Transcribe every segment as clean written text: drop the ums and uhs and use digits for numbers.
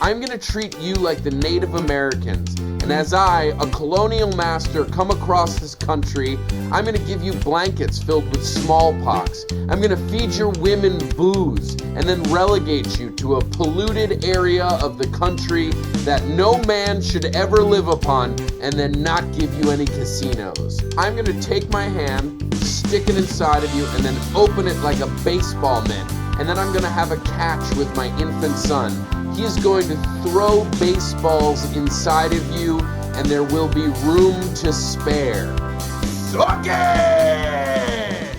I'm going to treat you like the Native Americans. And as I, a colonial master, come across this country, I'm going to give you blankets filled with smallpox. I'm going to feed your women booze and then relegate you to a polluted area of the country that no man should ever live upon and then not give you any casinos. I'm going to take my hand, stick it inside of you, and then open it like a baseball mitt. And then I'm going to have a catch with my infant son. He is going to throw baseballs inside of you, and there will be room to spare. Suck it!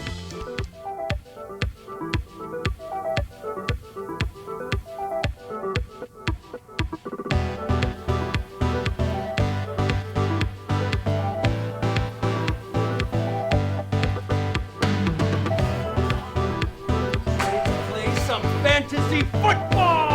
Play some fantasy football!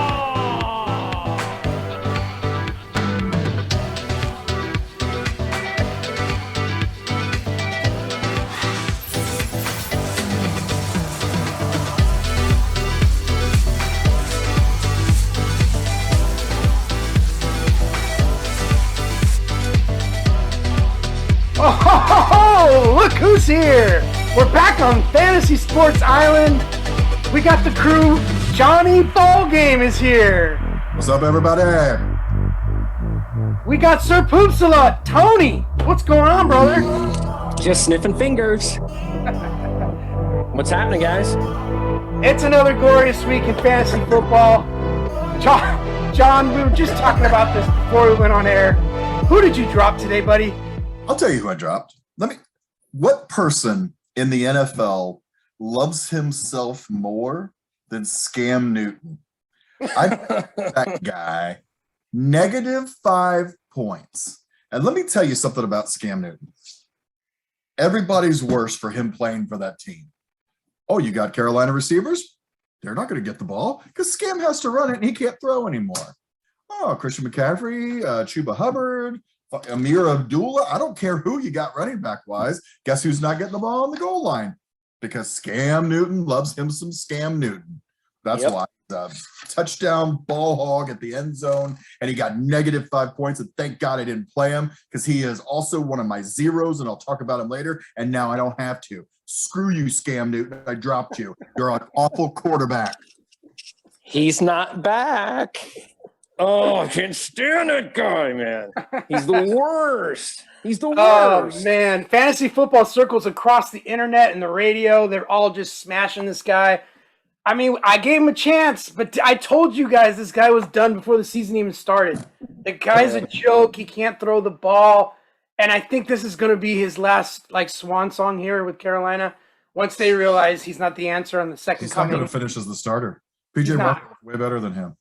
Oh, look who's here! We're back on Fantasy Sports Island. We got the crew. Johnny Ballgame is here. What's up, everybody? We got Sir Poopsalot, Tony. What's going on, brother? Just sniffing fingers. What's happening, guys? It's another glorious week in fantasy football. John, we were just talking about this before we went on air. Who did you drop today, buddy? I'll tell you who I dropped. What person in the NFL loves himself more than Scam Newton? That guy. -5 points. And let me tell you something about Scam Newton. Everybody's worse for him playing for that team. Oh, you got Carolina receivers? They're not going to get the ball because Scam has to run it and he can't throw anymore. Oh, Christian McCaffrey, Chuba Hubbard, Amir Abdullah. I don't care who you got running back wise. Guess who's not getting the ball on the goal line? Because Scam Newton loves him some Scam Newton. That's why. Touchdown ball hog at the end zone, and he got -5 points. And thank God I didn't play him because he is also one of my zeros, and I'll talk about him later. And now I don't have to. Screw you, Scam Newton. I dropped you. You're an awful quarterback. He's not back. Oh, I can't stand that guy, man. He's the worst. He's the worst. Oh, man. Fantasy football circles across the internet and the radio, they're all just smashing this guy. I mean, I gave him a chance, but I told you guys this guy was done before the season even started. The guy's a joke. He can't throw the ball. And I think this is going to be his last, swan song here with Carolina. Once they realize he's not the answer on the second coming. He's not going to finish as the starter. PJ Walker is way better than him.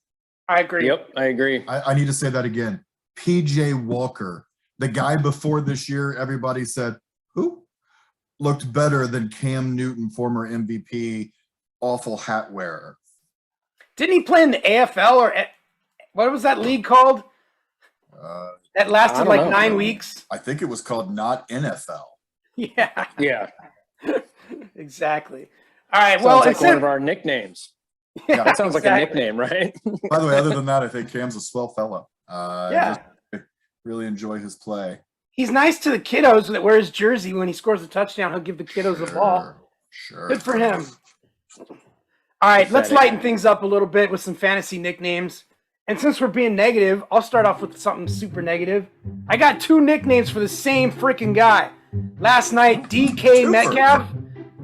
I agree. Yep, I agree. I need to say that again. PJ Walker, the guy before this year, everybody said, who? Looked better than Cam Newton, former MVP, awful hat wearer. Didn't he play in the AFL or what was that league called? That lasted 9 weeks. I think it was called not NFL. Yeah. Yeah. Exactly. All right. Sounds like one of our nicknames. Yeah, that sounds like a nickname, right? By the way, other than that, I think Cam's a swell fellow. Yeah. I really enjoy his play. He's nice to the kiddos that wear his jersey. When he scores a touchdown, he'll give the kiddos the ball. Sure. Good for him. All right, let's lighten things up a little bit with some fantasy nicknames. And since we're being negative, I'll start off with something super negative. I got 2 nicknames for the same freaking guy. Last night, DK Metcalf.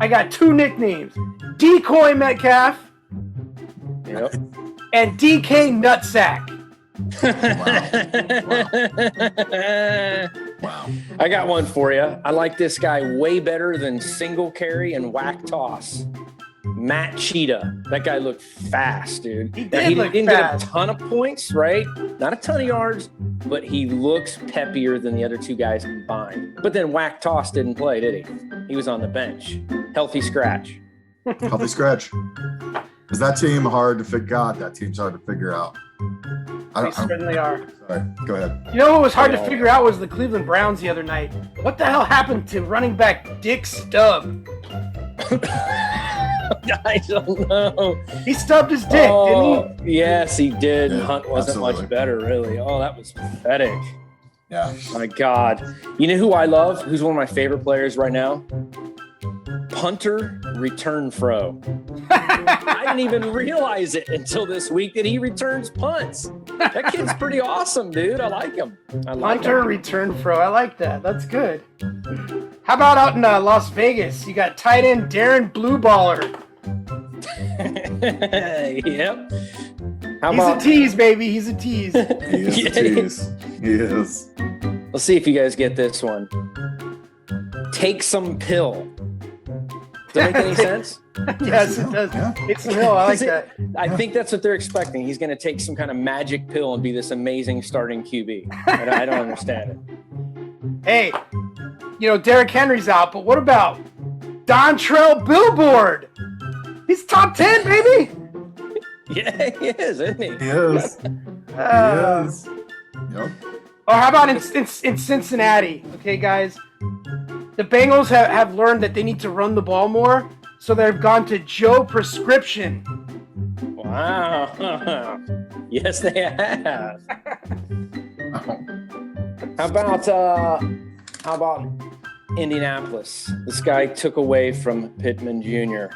I got 2 nicknames. Decoy Metcalf. Yep. And DK Nutsack. Wow. I got one for you. I like this guy way better than single carry and whack toss. Matt Cheetah. That guy looked fast, dude. He didn't get a ton of points, right? Not a ton of yards, but he looks peppier than the other 2 guys combined. But then Whack Toss didn't play, did he? He was on the bench. Healthy scratch. Healthy scratch. Is that team hard to figure out? That team's hard to figure out. They certainly are. Sorry, go ahead. You know what was hard to figure out was the Cleveland Browns the other night. What the hell happened to running back Dick Stubb? I don't know. He stubbed his dick, didn't he? Yes, he did. Yeah, Hunt wasn't much absolutely. better, really. Oh, that was pathetic. Yeah. My God. You know who I love? Who's one of my favorite players right now? Punter return fro. I didn't even realize it until this week that he returns punts. That kid's pretty awesome, dude. I like him. Hunter return fro. I like that. That's good. How about out in Las Vegas? You got tight end Darren Blueballer. Yep. How He's about a tease, baby. He's a tease. He is a tease. He is. Let's see if you guys get this one. Take some pill. Does that make any sense? Yes, it does. Yeah. It's the hill. I like that. I think that's what they're expecting. He's going to take some kind of magic pill and be this amazing starting QB. I don't understand it. Hey, you know, Derrick Henry's out, but what about Dontrell Billboard? He's top 10, baby. Yeah, he is, isn't he? He is. Uh, He is. Yep. Or how about in Cincinnati? Okay, guys. The Bengals have learned that they need to run the ball more, so they've gone to Joe Prescription. Wow. Yes, they have. How about Indianapolis? This guy took away from Pittman Jr.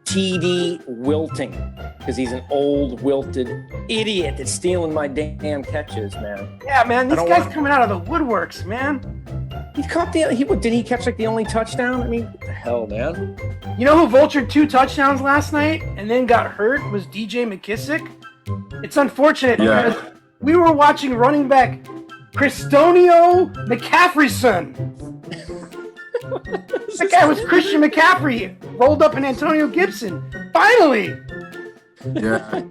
TD wilting because he's an old wilted idiot that's stealing my damn catches, man. Yeah, man, these I don't guys want- coming out of the woodworks, man. Did he catch like the only touchdown? I mean, what the hell, man? You know who vultured 2 touchdowns last night and then got hurt was DJ McKissick? It's unfortunate Yeah. because we were watching running back Christonio McCaffrey's son. That guy was Christian McCaffrey, rolled up in Antonio Gibson. Finally! Yeah.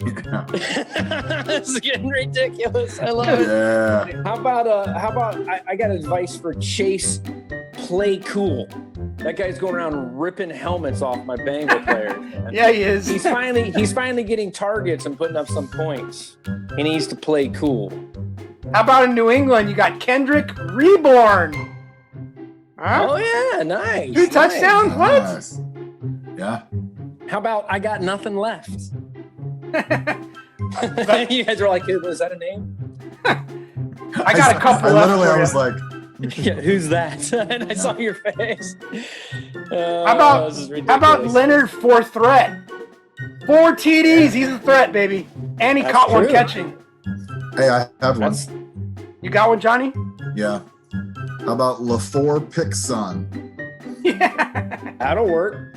Yeah. This is getting ridiculous. I love it. Yeah. How about I got advice for Chase Play Cool. That guy's going around ripping helmets off my Bengal players. Man. Yeah, he is. He's finally getting targets and putting up some points. He needs to play cool. How about in New England? You got Kendrick Reborn. Huh? Oh yeah, nice. 2 touchdowns? What? Nice. Yeah. How about I got nothing left? You guys are like, was that a name? I got a couple I left literally, for I you. was like, Yeah, who's that? And I saw your face. How this is about ridiculous. Leonard for threat? 4 TDs. He's a threat, baby. And he That's caught one true. catching. hey, I have one. That's You got one, Johnny? Yeah. How about LaFour Pickson? Yeah. that'll work.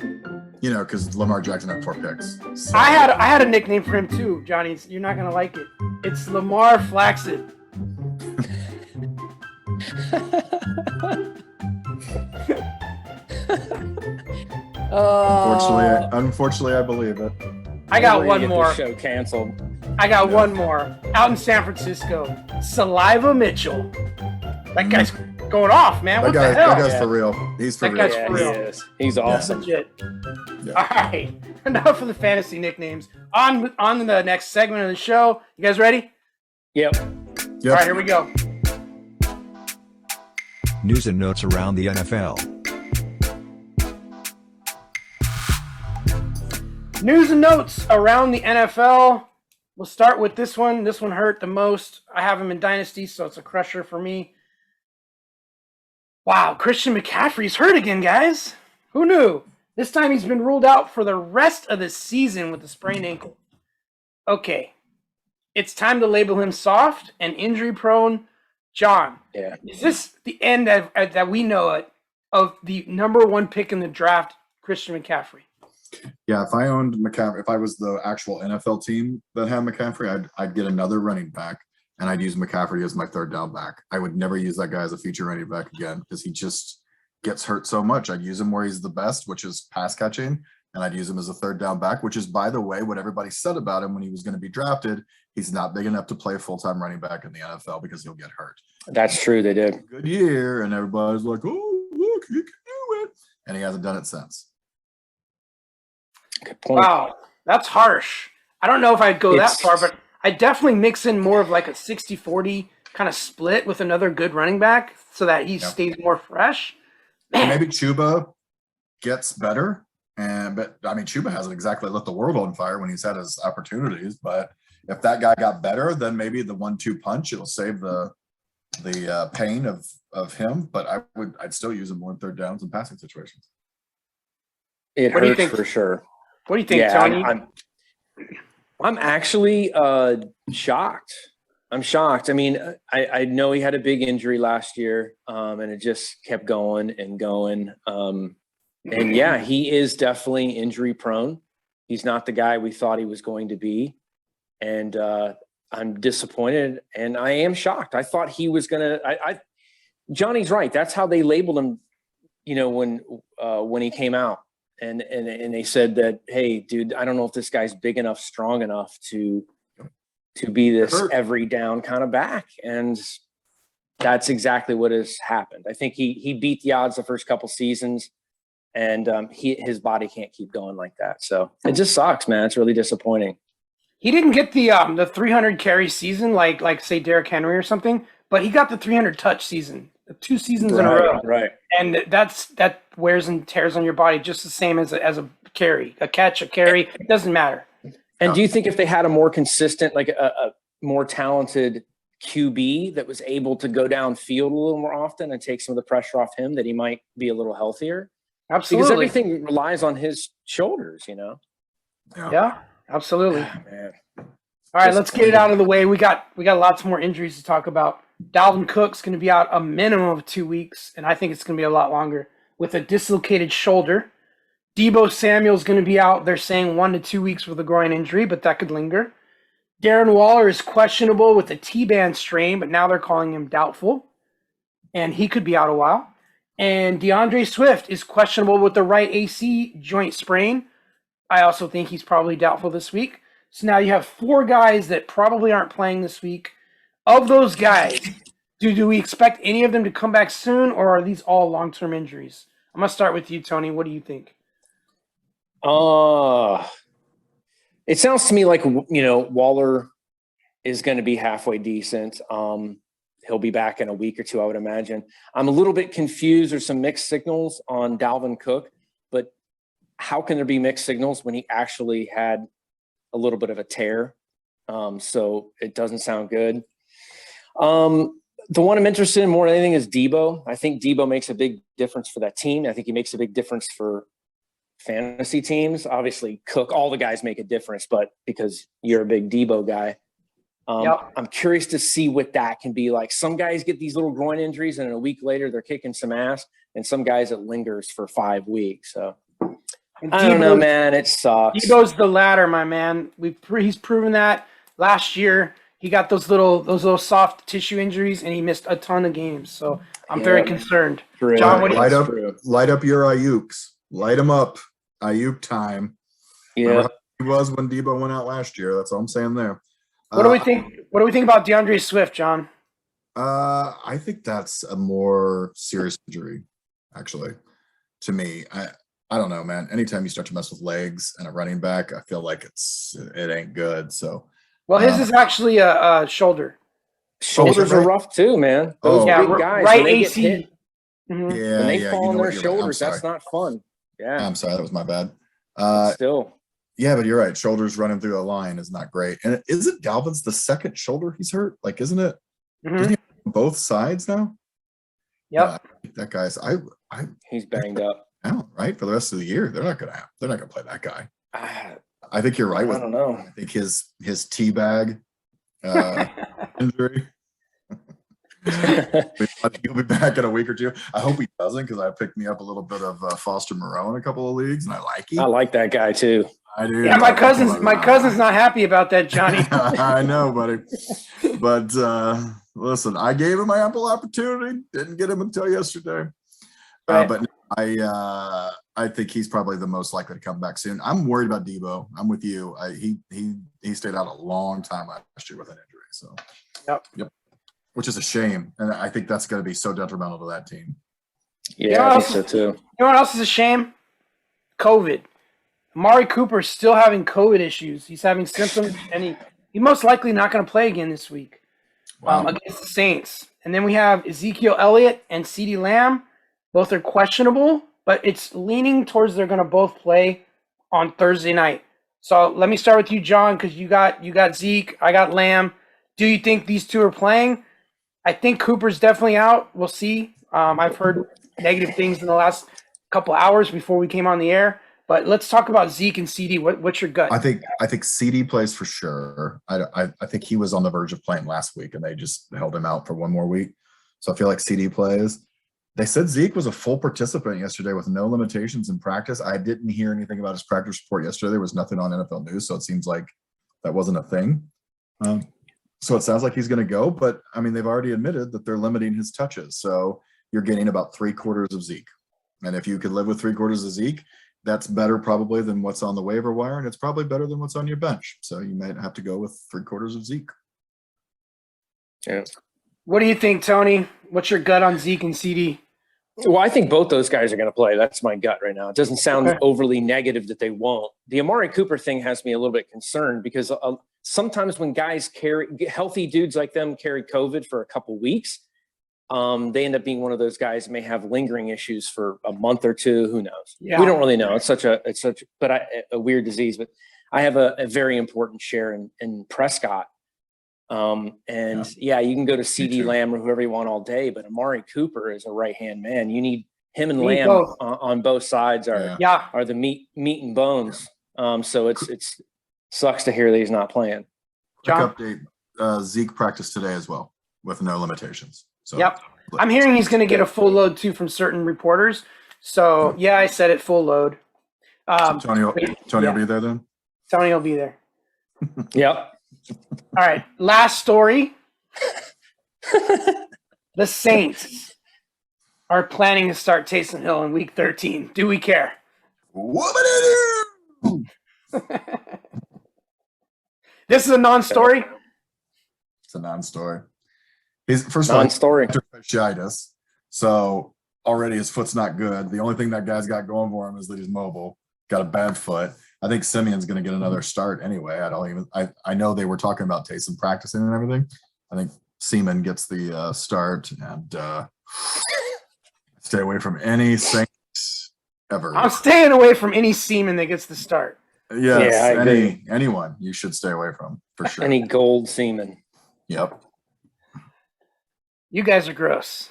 You know, because Lamar Jackson had 4 picks. So, I had a nickname for him too, Johnny. You're not gonna like it. It's Lamar Flaccid. unfortunately, I believe it. I got We're gonna one get more. this show canceled. I got one more. Out in San Francisco, Saliva Mitchell. That guy's going off, man. What the hell? That guy's Yeah. for real. He's for That real. guy's Yeah, for he real. is. He's awesome. Legit. Yeah. All right. Enough of the fantasy nicknames. On the next segment of the show. You guys ready? Yep. All Yep. right, here we go. News and notes around the NFL. News and notes around the NFL. We'll start with this one. This one hurt the most. I have him in Dynasty, so it's a crusher for me. Wow, Christian McCaffrey's hurt again, guys. Who knew? This time he's been ruled out for the rest of the season with a sprained ankle. Okay, it's time to label him soft and injury prone. John, Yeah. is this the end that we know it of the number 1 pick in the draft, Christian McCaffrey? Yeah, if I owned McCaffrey, if I was the actual NFL team that had McCaffrey, I'd get another running back, and I'd use McCaffrey as my 3rd down back. I would never use that guy as a feature running back again because he just gets hurt so much. I'd use him where he's the best, which is pass catching, and I'd use him as a 3rd down back, which is, by the way, what everybody said about him when he was going to be drafted. He's not big enough to play full-time running back in the NFL because he'll get hurt. That's true. They did. Good year, and everybody's like, "Oh, look, he can do it," and he hasn't done it since. Good point. Wow, that's harsh. I don't know if I'd go that It's- far, but I definitely mix in more of like a 60-40 kind of split with another good running back so that he Yeah. stays more fresh. And Man, maybe Chuba. gets better, but I mean, Chuba hasn't exactly lit the world on fire when he's had his opportunities. But if that guy got better, then maybe the 1-2 punch, it'll save the pain of him. But I'd still use him more in third downs and passing situations. It What do you hurts think? for sure. What do you think, Yeah, Tony? I'm actually shocked. I'm shocked. I mean, I know he had a big injury last year, and it just kept going and going. And yeah, he is definitely injury prone. He's not the guy we thought he was going to be. And I'm disappointed, and I am shocked. I thought he was going to – Johnny's right. That's how they labeled him, when he came out. And they said that, hey, dude, I don't know if this guy's big enough, strong enough to be this every down kind of back. And that's exactly what has happened. I think he beat the odds the first couple seasons, and his body can't keep going like that. So it just sucks, man. It's really disappointing. He didn't get the 300 carry season like say Derrick Henry or something, but he got the 300 touch season, 2 seasons in a row. Right. And that wears and tears on your body just the same as a carry, a catch, a carry. It doesn't matter. And do you think if they had a more consistent, like a more talented QB that was able to go downfield a little more often and take some of the pressure off him, that he might be a little healthier? Absolutely. Because everything relies on his shoulders, Yeah, absolutely. Man. All right, let's get it out of the way. We got lots more injuries to talk about. Dalvin Cook's going to be out a minimum of 2 weeks, and I think it's going to be a lot longer, with a dislocated shoulder. Deebo Samuel's going to be out, they're saying 1 to 2 weeks with a groin injury, but that could linger. Darren Waller is questionable with a T-band strain, but now they're calling him doubtful, and he could be out a while. And DeAndre Swift is questionable with the right AC joint sprain. I also think he's probably doubtful this week. So now you have 4 guys that probably aren't playing this week. Of those guys, do we expect any of them to come back soon, or are these all long-term injuries? I'm going to start with you, Tony. What do you think? It sounds to me like, Waller is going to be halfway decent. He'll be back in a week or 2, I would imagine. I'm a little bit confused. There's some mixed signals on Dalvin Cook, but how can there be mixed signals when he actually had a little bit of a tear? So it doesn't sound good. The one I'm interested in more than anything is Deebo. I think Deebo makes a big difference for that team. I think he makes a big difference for fantasy teams. Obviously, Cook, all the guys make a difference, but because you're a big Deebo guy, I'm curious to see what that can be like. Some guys get these little groin injuries, and a week later they're kicking some ass, and some guys it lingers for 5 weeks. So I don't know, man. It sucks. Deebo's the latter, my man. He's proven that last year. He got those little soft tissue injuries, and he missed a ton of games. So I'm very concerned. True. John, what do you light up your Ayuks? Light them up. Ayuk time. Yeah, remember how he was when Deebo went out last year. That's all I'm saying there. What do we think? What do we think about DeAndre Swift, John? I think that's a more serious injury, actually. To me, I don't know, man. Anytime you start to mess with legs and a running back, I feel like it ain't good. So. Well, his is actually a shoulder. Shoulders are rough too, man. Those big guys, right when they AC. get hit, Mm-hmm. when they fall on their Right. shoulders, that's not fun. Yeah, I'm sorry, that was my bad. Still. Yeah, but you're right. Shoulders running through a line is not great. And isn't Dalvin's the second shoulder he's hurt? Like, isn't it? Doesn't he have both sides now? Yep. Yeah, that guy's He's banged up. out, right? For the rest of the year. They're not gonna play that guy. I think you're right with I don't know. I think his teabag injury. He'll be back in a week or 2. I hope he doesn't, because I picked me up a little bit of Foster Moreau in a couple of leagues, and I like him. I like that guy too. I do. Yeah, my cousin's not happy about that, Johnny. I know, buddy. But listen, I gave him my ample opportunity. Didn't get him until yesterday. Right. But I think he's probably the most likely to come back soon. I'm worried about Deebo. I'm with you. He stayed out a long time last year with an injury. So yep. Which is a shame, and I think that's going to be so detrimental to that team. Yeah, I think so too. You know what else is a shame? COVID. Amari Cooper's still having COVID issues. He's having symptoms, and he most likely not going to play again this week against the Saints. And then we have Ezekiel Elliott and CeeDee Lamb. Both are questionable, but it's leaning towards they're going to both play on Thursday night. So let me start with you, John, because you got Zeke, I got Lamb. Do you think these two are playing? I think Cooper's definitely out. We'll see. I've heard negative things in the last couple hours before we came on the air. But let's talk about Zeke and CD. What's your gut? I think CD plays for sure. I think he was on the verge of playing last week, and they just held him out for one more week. So I feel like CD plays. They said Zeke was a full participant yesterday with no limitations in practice. I didn't hear anything about his practice report yesterday. There was nothing on NFL News, so it seems like that wasn't a thing. So it sounds like he's going to go, but I mean, they've already admitted that they're limiting his touches. So you're getting about 3/4 of Zeke. And if you could live with 3/4 of Zeke, that's better probably than what's on the waiver wire, and it's probably better than what's on your bench. So you might have to go with 3/4 of Zeke. Yeah. What do you think, Tony? What's your gut on Zeke and CD? Well, I think both those guys are going to play. That's my gut right now. It doesn't sound Okay. overly negative that they won't. The Amari Cooper thing has me a little bit concerned because sometimes when guys healthy dudes like them carry COVID for a couple weeks, they end up being one of those guys that may have lingering issues for a month or two. Who knows? Yeah. We don't really know. It's a weird disease. But I have a very important share in Prescott. You can go to CD Lamb or whoever you want all day, but Amari Cooper is a right-hand man. You need him and Lamb on both sides are the meat and bones. So it's sucks to hear that he's not playing. John? Quick update, Zeke practiced today as well with no limitations. So Yep. I'm hearing he's going to get a full load too from certain reporters. So I said it, full load. Tony will be there then? Tony will be there. Yep. All right, last story. The Saints are planning to start Taysom Hill in Week 13. Do we care? Whoop-a-doo! This is a non-story. It's a non-story. He's first of Non-story. all fasciitis, so already his foot's not good. The only thing that guy's got going for him is that he's mobile. Got a bad foot. I think Simeon's going to get another start anyway. I know they were talking about Taysom practicing and everything. I think Seaman gets the start, and stay away from any Saints ever. I'm staying away from any Seaman that gets the start. Yes, Yeah, I agree. anyone you should stay away from for sure. Any gold semen. Yep. You guys are gross.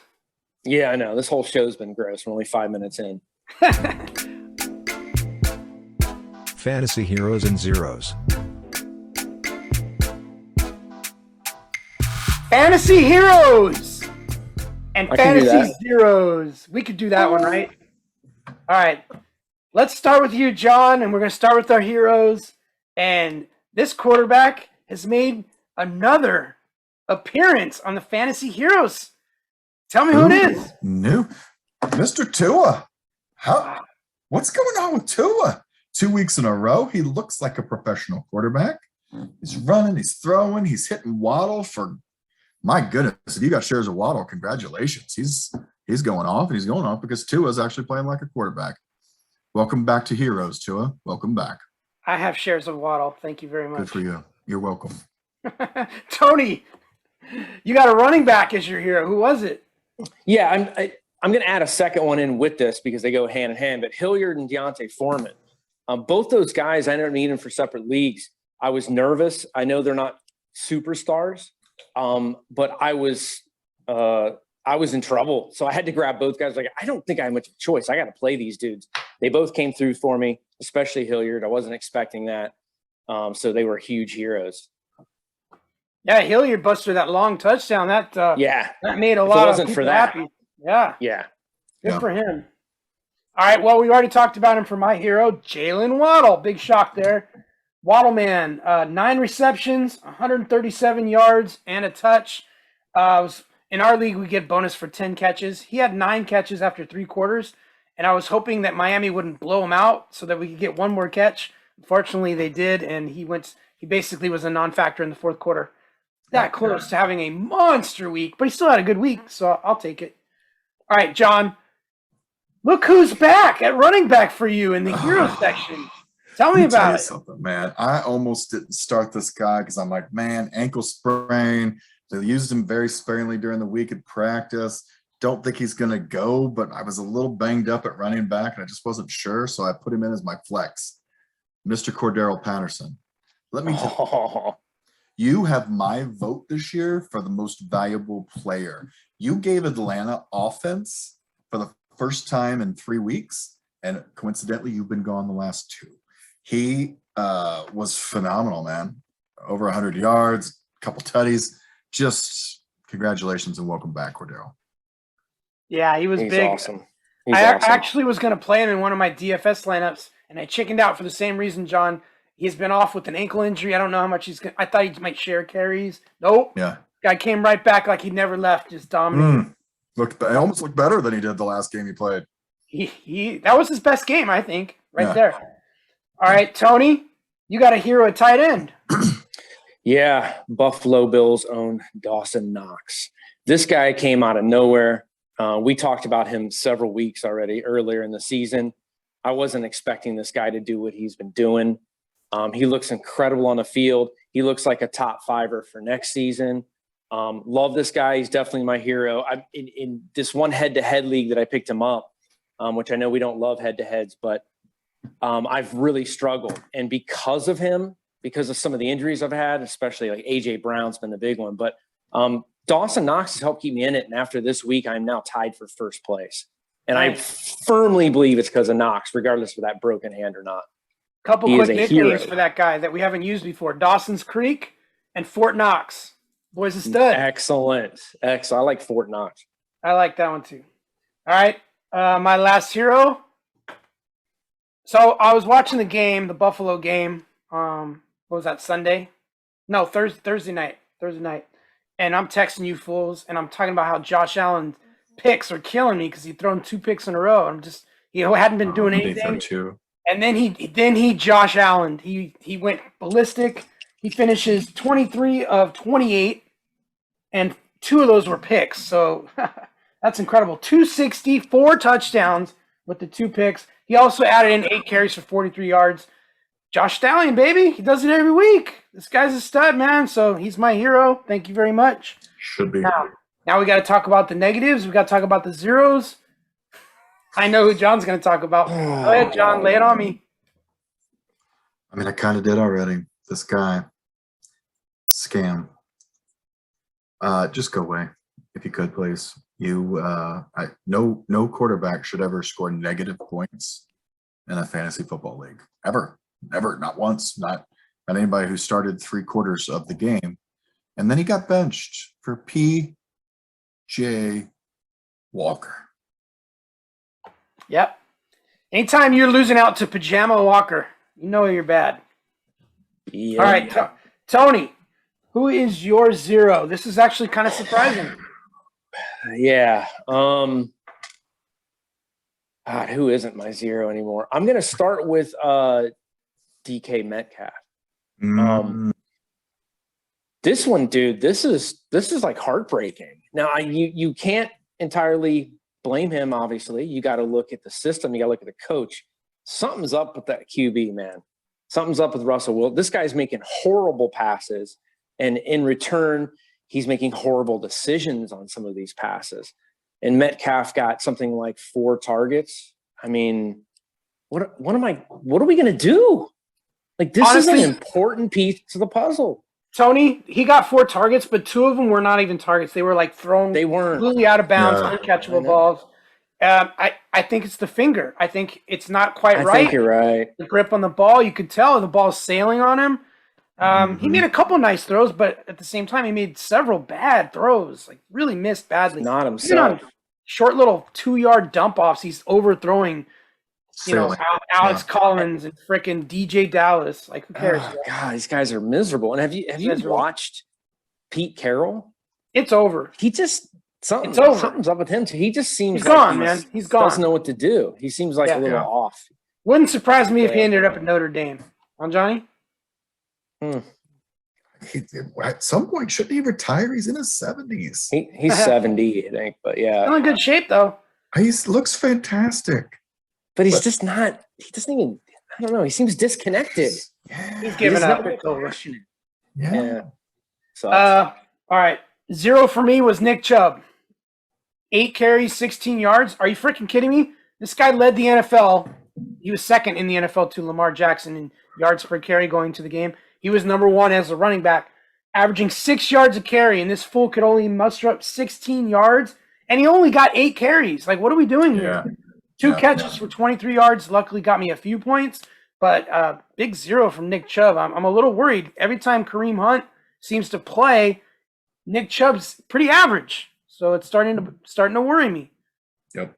Yeah, I know. This whole show's been gross. We're only 5 minutes in. Fantasy Heroes and Zeros. Fantasy Heroes and I can do Fantasy that. Zeros. We could do that one, right? All right. Let's start with you, John, and we're going to start with our heroes. And this quarterback has made another appearance on the Fantasy Heroes. Tell me who it is. New Mr. Tua. What's going on with Tua? 2 weeks in a row, he looks like a professional quarterback. He's running, he's throwing, he's hitting Waddle for, my goodness, if you got shares of Waddle, congratulations. He's going off, and he's going off because Tua's actually playing like a quarterback. Welcome back to Heroes, Tua. Welcome back. I have shares of Waddle. Thank you very much. Good for you. You're welcome. Tony, you got a running back as your hero. Who was it? Yeah, I'm going to add a second one in with this because they go hand in hand. But Hilliard and Deontay Foreman, both those guys, I ended up needing them for separate leagues. I was nervous. I know they're not superstars, but I was in trouble. So I had to grab both guys. Like, I don't think I have much of a choice. I got to play these dudes. They both came through for me, especially Hilliard. I wasn't expecting that. So they were huge heroes. Yeah, Hilliard busted that long touchdown. That made a lot of people happy. Yeah. Good for him. All right, well, we already talked about him for my hero, Jalen Waddle. Big shock there. Waddle man, 9 receptions, 137 yards, and a touch. In our league, we get bonus for 10 catches. He had 9 catches after 3 quarters, and I was hoping that Miami wouldn't blow him out so that we could get one more catch. Unfortunately, they did, and he basically was a non-factor in the fourth quarter. That close to having a monster week, but he still had a good week, so I'll take it. All right, John, look who's back at running back for you in the hero section. Tell me about it. Something, man. I almost didn't start this guy because I'm like, man, ankle sprain. They used him very sparingly during the week at practice. don't think he's going to go, but I was a little banged up at running back, and I just wasn't sure, so I put him in as my flex. Mr. Cordero Patterson. Let me tell you have my vote this year for the most valuable player. You gave Atlanta offense for the first time in 3 weeks, and coincidentally, you've been gone the last 2. He was phenomenal, man. Over 100 yards, a couple tutties. Just congratulations and welcome back, Cordero. Yeah, he was He's big. awesome. He's I awesome. actually was going to play him in one of my DFS lineups, and I chickened out for the same reason, John. He's been off with an ankle injury. I don't know how much he's going to – I thought he might share carries. Nope. Yeah. Guy came right back like he never left, just dominating. It almost looked better than he did the last game he played. He that was his best game, I think, right there. All right, Tony, you got a hero at tight end. Yeah, Buffalo Bills own Dawson Knox. This guy came out of nowhere. We talked about him several weeks already earlier in the season. I wasn't expecting this guy to do what he's been doing. He looks incredible on the field. He looks like a top fiver for next season. Love this guy. He's definitely my hero. In this one head-to-head league that I picked him up, which I know we don't love head-to-heads, but I've really struggled. And because of him, because of some of the injuries I've had, especially like A.J. Brown's been the big one, but Dawson Knox has helped keep me in it. And after this week, I'm now tied for first place. And Nice. I firmly believe it's because of Knox, regardless of that broken hand or not. Couple He quick is a nicknames hero. for that guy that we haven't used before. Dawson's Creek and Fort Knox. Boy's a stud. Excellent. I like Fort Knox. I like that one too. All right, my last hero. So I was watching the game, the Buffalo game. What was that, Sunday? No, Thursday night. And I'm texting you fools, and I'm talking about how Josh Allen's picks are killing me because he'd thrown 2 picks in a row. He hadn't been doing anything. And then he Josh Allen. He went ballistic. He finishes 23 of 28, and 2 of those were picks. So that's incredible. 260, 4 touchdowns with the 2 picks. He also added in 8 carries for 43 yards. Josh Stallion, baby. He does it every week. This guy's a stud, man. So he's my hero. Thank you very much. Should be. Now we got to talk about the negatives. We got to talk about the zeros. I know who John's going to talk about. Go ahead, John. Lay it on me. I mean, I kind of did already. This guy, scam. Just go away if you could, please. No quarterback should ever score negative points in a fantasy football league ever, not once, not anybody who started 3/4 of the game, and then he got benched for P.J. Walker. Yep. Anytime you're losing out to Pajama Walker, you know you're bad. Yeah. All right, Tony, who is your zero? This is actually kind of surprising. Yeah. God, who isn't my zero anymore? I'm going to start with DK Metcalf. This one, dude, this is like heartbreaking. Now, you can't entirely blame him, obviously. You got to look at the system. You got to look at the coach. Something's up with that QB, man. Something's up with Russell Wilson. This guy's making horrible passes, and in return, he's making horrible decisions on some of these passes. And Metcalf got something like 4 targets. I mean, what are we going to do? Like, this Honestly, is an important piece to the puzzle. Tony, he got 4 targets, but 2 of them were not even targets. They were like thrown They weren't. completely out of bounds, Yeah. uncatchable balls. I think it's the finger. I think it's not quite I right. think you're right. The grip on the ball, you could tell the ball's sailing on him. He made a couple nice throws, but at the same time, he made several bad throws, like really missed badly. Not Even himself. on short little 2-yard dump offs, he's overthrowing, Alex Collins and frickin' DJ Dallas. Like, who cares? Oh, God, these guys are miserable. And have you Miserable. watched Pete Carroll? It's over. He just It's over. something's up with him too. He just seems He's like gone, man. He's gone. Doesn't know what to do. He seems like Yeah. a little Yeah. off. Wouldn't surprise me if he ended up at Notre Dame. Huh, Johnny? At some point, shouldn't he retire? He's in his 70s. He's 70, I think, but yeah. Still in good shape, though. He looks fantastic. But he's just not. He doesn't even. I don't know. He seems disconnected. Yeah. He's giving He's up. not It's over. rushing it. Yeah. Yeah. So All right. 0 for me was Nick Chubb. 8 carries, 16 yards. Are you freaking kidding me? This guy led the NFL. He was second in the NFL to Lamar Jackson in yards per carry going to the game. He was number 1 as a running back, averaging 6 yards a carry, and this fool could only muster up 16 yards, and he only got 8 carries. Like, what are we doing here? 2 catches for 23 yards. Luckily got me a few points, but big 0 from Nick Chubb. I'm a little worried. Every time Kareem Hunt seems to play, Nick Chubb's pretty average. So it's starting to worry me. Yep.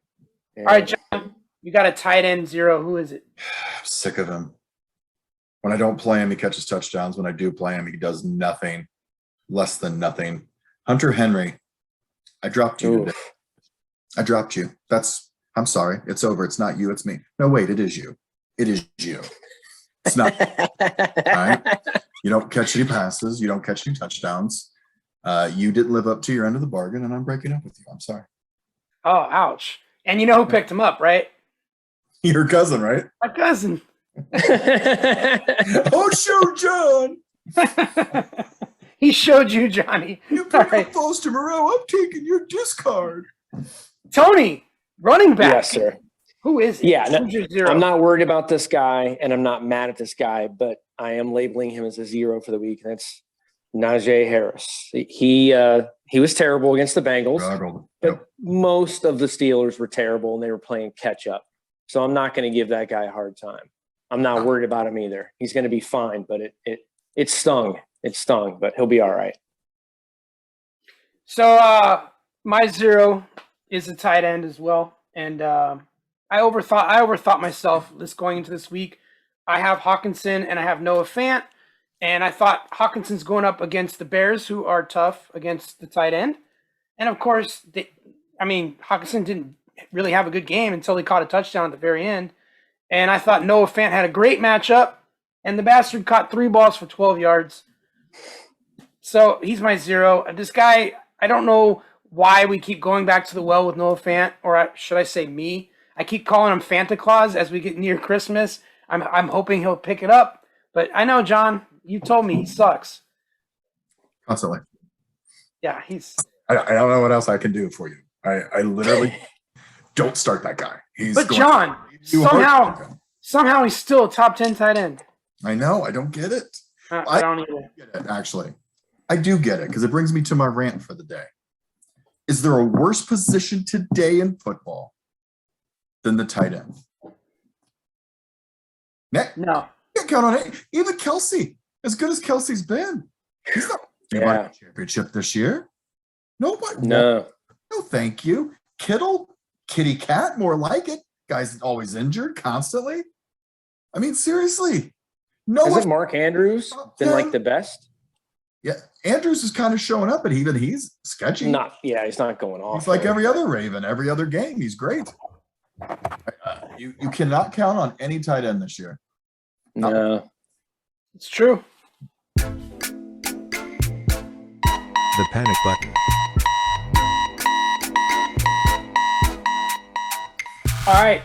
All right, John, you got a tight end 0. Who is it? I'm sick of him. When I don't play him, he catches touchdowns. When I do play him, he does nothing, less than nothing. Hunter Henry, I dropped you today. I dropped you. I'm sorry. It's over. It's not you. It's me. No, wait, it is you. It is you. It's not. All right. You don't catch any passes. You don't catch any touchdowns. You didn't live up to your end of the bargain, and I'm breaking up with you. I'm sorry. Oh, ouch. And you know who picked him up, right? Your cousin, right? My cousin. Oh, show John. He showed you, Johnny. You pick up Foster Moreau. I'm taking your discard. Tony, running back. Yes, sir. Who is it? Yeah, Who's your 0? I'm not worried about this guy, and I'm not mad at this guy, but I am labeling him as a 0 for the week, and that's Najee Harris. He was terrible against the Bengals, but most of the Steelers were terrible, and they were playing catch-up. So I'm not going to give that guy a hard time. I'm not worried about him either. He's going to be fine, but it stung. It stung, but he'll be all right. So my 0 is a tight end as well, and I overthought myself going into this week. I have Hawkinson and I have Noah Fant, and I thought Hawkinson's going up against the Bears, who are tough against the tight end, and of course, Hawkinson didn't really have a good game until he caught a touchdown at the very end, and I thought Noah Fant had a great matchup, and the bastard caught 3 balls for 12 yards. So he's my 0. This guy, I don't know why we keep going back to the well with Noah Fant, or should I say me? I keep calling him Fanta Claus as we get near Christmas. I'm hoping he'll pick it up. But I know, John, you told me he sucks. Constantly. Yeah, I don't know what else I can do for you. I literally don't start that guy. But John, somehow he's still a top 10 tight end. I know. I don't get it. I don't either. Get it, actually. I do get it, because it brings me to my rant for the day. Is there a worse position today in football than the tight end? No. You can't count on it. Even Kelsey, as good as Kelsey's been, he's not winning a championship this year. Nobody. No, thank you. Kitty Cat, more like it. Guy's always injured constantly. I mean, seriously. Hasn't Mark Andrews been like the best? Yeah, Andrews is kind of showing up, but even he's sketchy. He's not going off. He's like every other Raven, every other game. He's great. You cannot count on any tight end this year. No. It's true. The panic button. All right.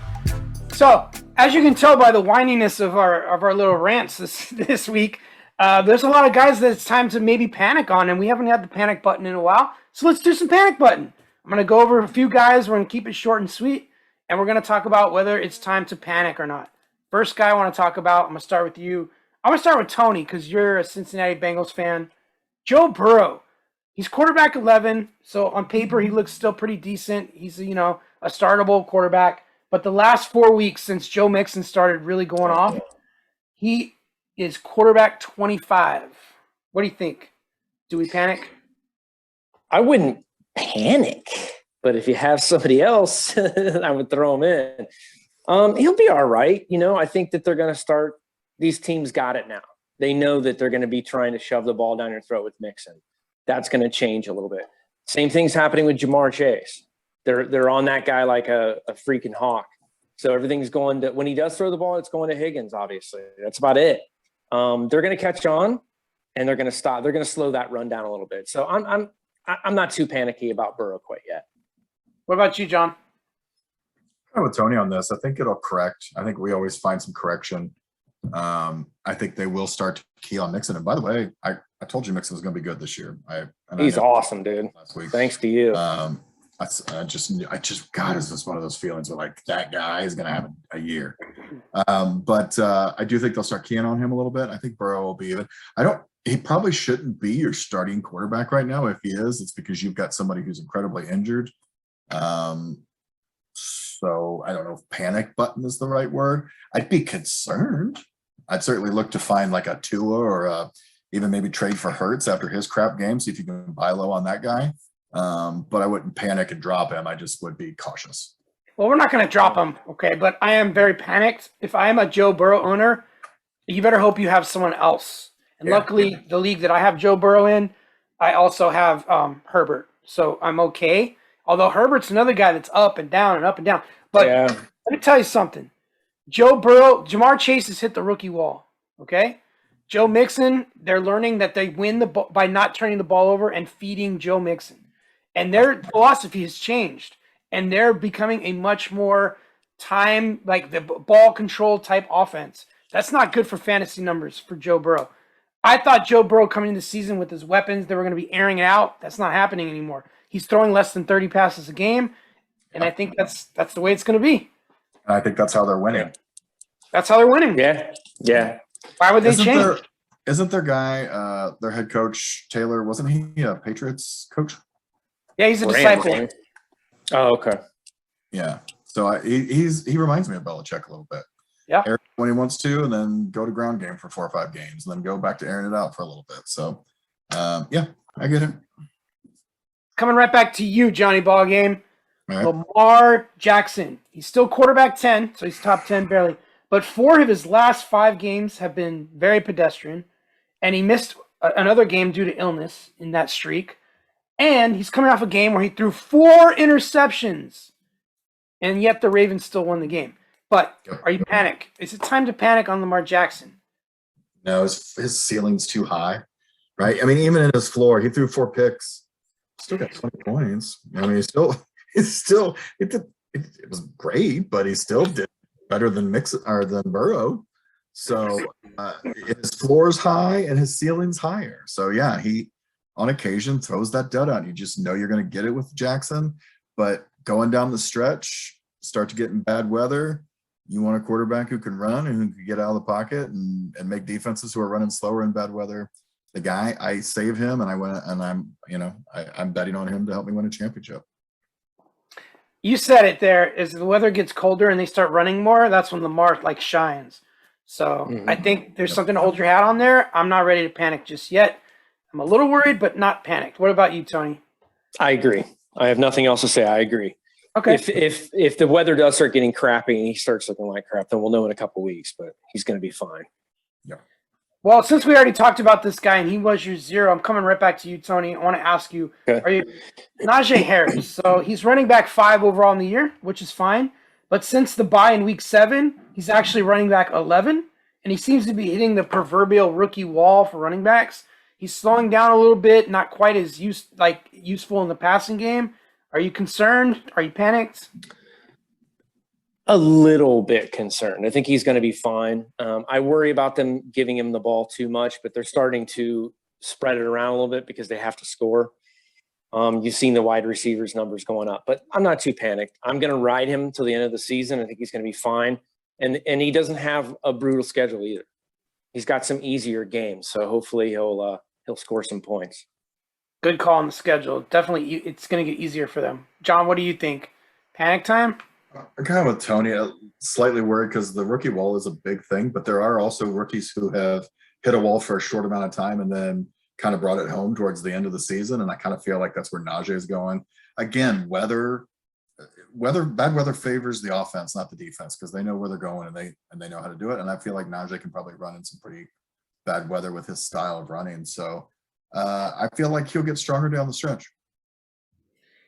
So, as you can tell by the whininess of our little rants this week, there's a lot of guys that it's time to maybe panic on, and we haven't had the panic button in a while. So let's do some panic button. I'm going to go over a few guys. We're going to keep it short and sweet, and we're going to talk about whether it's time to panic or not. First guy I want to talk about, I'm going to start with you. I'm going to start with Tony because you're a Cincinnati Bengals fan. Joe Burrow. He's quarterback 11, so on paper he looks still pretty decent. He's, a startable quarterback. But the last 4 weeks since Joe Mixon started really going off, he is quarterback 25. What do you think? Do we panic? I wouldn't panic, but if you have somebody else, I would throw him in. He'll be all right. I think that they're going to start. These teams got it now. They know that they're going to be trying to shove the ball down your throat with Mixon. That's going to change a little bit. Same thing's happening with Jamar Chase. They're on that guy like a freaking hawk. So everything's going to, when he does throw the ball, it's going to Higgins, obviously. That's about it. They're going to catch on, and they're going to stop. They're going to slow that run down a little bit. So I'm not too panicky about Burrow quite yet. What about you, John? I'm with Tony on this. I think it'll correct. I think we always find some correction. I think they will start to key on Mixon. And by the way, I told you Mixon was going to be good this year. He's awesome, dude. Last week. Thanks to you. I just, God, it's just one of those feelings where like that guy is going to have a year. But I do think they'll start keying on him a little bit. I think Burrow will be even. He probably shouldn't be your starting quarterback right now. If he is, it's because you've got somebody who's incredibly injured. So I don't know if panic button is the right word. I'd be concerned. I'd certainly look to find like a Tua or even maybe trade for Hurts after his crap game. See if you can buy low on that guy. But I wouldn't panic and drop him. I just would be cautious. Well, we're not going to drop him, okay? But I am very panicked. If I am a Joe Burrow owner, you better hope you have someone else. And luckily, the league that I have Joe Burrow in, I also have Herbert. So I'm okay. Although Herbert's another guy that's up and down and up and down. But let me tell you something. Joe Burrow, Jamar Chase has hit the rookie wall, okay? Joe Mixon, they're learning that they win by not turning the ball over and feeding Joe Mixon. And their philosophy has changed. And they're becoming a much more the ball control type offense. That's not good for fantasy numbers for Joe Burrow. I thought Joe Burrow coming into the season with his weapons, they were going to be airing it out. That's not happening anymore. He's throwing less than 30 passes a game, and I think that's the way it's going to be. I think that's how they're winning. That's how they're winning. Yeah. Why would they change? Isn't their guy, their head coach, Taylor, wasn't he a Patriots coach? Yeah, he's a disciple. Oh, okay. Yeah. So he reminds me of Belichick a little bit. Yeah. Air when he wants to, and then go to ground game for 4 or 5 games, and then go back to airing it out for a little bit. So, yeah, I get it. Coming right back to you, Johnny Ballgame. Right. Lamar Jackson. He's still quarterback 10, so he's top 10 barely. But 4 of his last 5 games have been very pedestrian, and he missed another game due to illness in that streak. And he's coming off a game where he threw 4 interceptions, and yet the Ravens still won the game. But are you panicked? Is it time to panic on Lamar Jackson? No, his ceiling's too high, right? I mean, even in his floor, he threw 4 picks, still got 20 points. I mean, it was great, but he still did better than Burrow. So his floor's high and his ceiling's higher. So yeah, he on occasion throws that dud out. You just know you're going to get it with Jackson, but going down the stretch, start to get in bad weather. You want a quarterback who can run and who can get out of the pocket and make defenses who are running slower in bad weather. The guy, I save him, and I'm betting on him to help me win a championship. You said it there. As the weather gets colder and they start running more, that's when Lamar shines. So I think there's something to hold your hat on there. I'm not ready to panic just yet. I'm a little worried, but not panicked. What about you, Tony? I agree. I have nothing else to say. I agree. Okay. If the weather does start getting crappy and he starts looking like crap, then we'll know in a couple of weeks. But he's going to be fine. Yeah. Well, since we already talked about this guy and he was your 0, I'm coming right back to you, Tony. I want to ask you: Are you Najee Harris? So he's running back 5 overall in the year, which is fine. But since the bye in week 7, he's actually running back 11, and he seems to be hitting the proverbial rookie wall for running backs. He's slowing down a little bit, not quite as useful in the passing game. Are you concerned? Are you panicked? A little bit concerned. I think he's going to be fine. I worry about them giving him the ball too much, but they're starting to spread it around a little bit because they have to score. You've seen the wide receivers numbers going up, but I'm not too panicked. I'm going to ride him till the end of the season. I think he's going to be fine. And he doesn't have a brutal schedule either. He's got some easier games, so hopefully he'll score some points. Good call on the schedule. Definitely, it's going to get easier for them. John, what do you think? Panic time? I'm kind of with Tony, slightly worried because the rookie wall is a big thing, but there are also rookies who have hit a wall for a short amount of time and then kind of brought it home towards the end of the season. And I kind of feel like that's where Najee is going. Again, bad weather favors the offense, not the defense, because they know where they're going and they know how to do it. And I feel like Najee can probably run in some pretty bad weather with his style of running. So I feel like he'll get stronger down the stretch.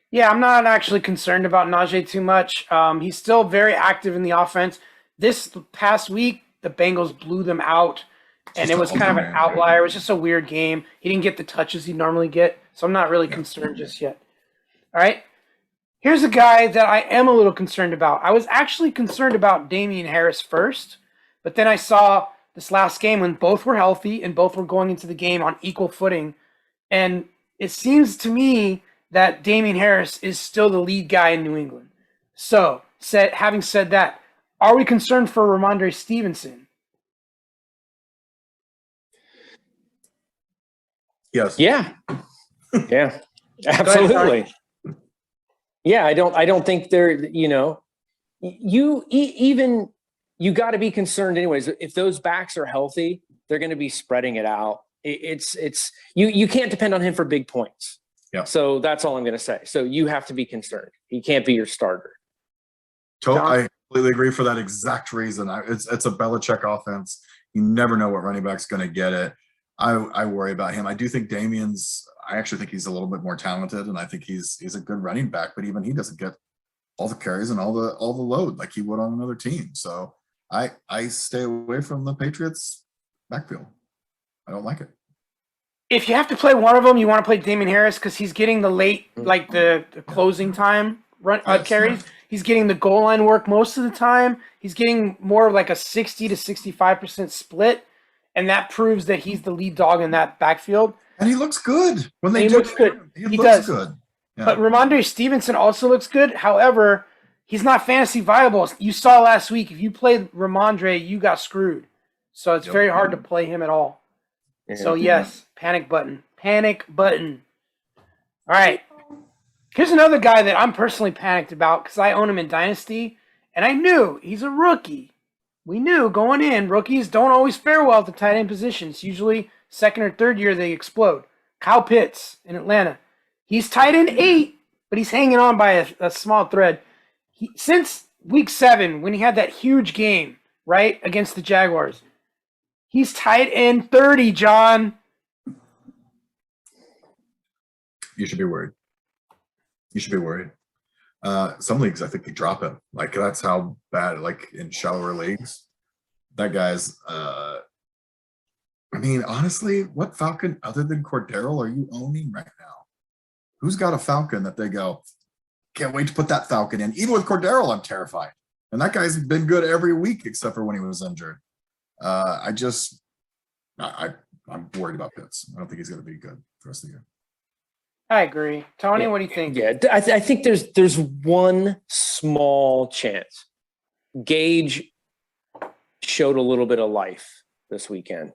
Yeah, I'm not actually concerned about Najee too much. He's still very active in the offense. This past week, the Bengals blew them out, and it was kind of an outlier. It was just a weird game. He didn't get the touches he'd normally get, so I'm not really concerned just yet. All right, here's a guy that I am a little concerned about. I was actually concerned about Damian Harris first, but then I saw this last game when both were healthy and both were going into the game on equal footing, and it seems to me that Damian Harris is still the lead guy in New England. So, having said that, are we concerned for Ramondre Stevenson? Yes. Yeah. Yeah. Absolutely. Yeah, I don't think they're, you got to be concerned anyways. If those backs are healthy, they're going to be spreading it out. You can't depend on him for big points. Yeah. So that's all I'm going to say. So you have to be concerned. He can't be your starter. I completely agree for that exact reason. It's a Belichick offense. You never know what running back's going to get it. I worry about him. I do think I actually think he's a little bit more talented, and I think he's a good running back, but even he doesn't get all the carries and all the load like he would on another team. So I stay away from the Patriots backfield. I don't like it. If you have to play one of them, you want to play Damian Harris because he's getting the late, like the closing time carries. He's getting the goal line work most of the time. He's getting more of like a 60 to 65% split, and that proves that he's the lead dog in that backfield. And he looks good when they He do. looks good. He looks good. Yeah. But Ramondre Stevenson also looks good. However, he's not fantasy viable. You saw last week, if you played Ramondre, you got screwed. So it's very hard to play him at all. Yeah. So yes, panic button. Panic button. All right. Here's another guy that I'm personally panicked about because I own him in Dynasty, and I knew he's a rookie. We knew going in, rookies don't always fare well at the tight end position. It's usually second or third year they explode. Kyle Pitts in Atlanta. He's tight end 8, but he's hanging on by a small thread. Since week 7, when he had that huge game, right, against the Jaguars, he's tight end 30, John. You should be worried. Some leagues, I think they drop him. Like, that's how bad, like in shallower leagues, that guy's, honestly, what Falcon other than Cordero are you owning right now? Who's got a Falcon that they go, can't wait to put that Falcon in? Even with Cordero, I'm terrified. And that guy's been good every week except for when he was injured. I'm worried about Pitts. I don't think he's going to be good for the rest of the year. I agree. Tony, what do you think? Yeah, I think there's one small chance. Gage showed a little bit of life this weekend.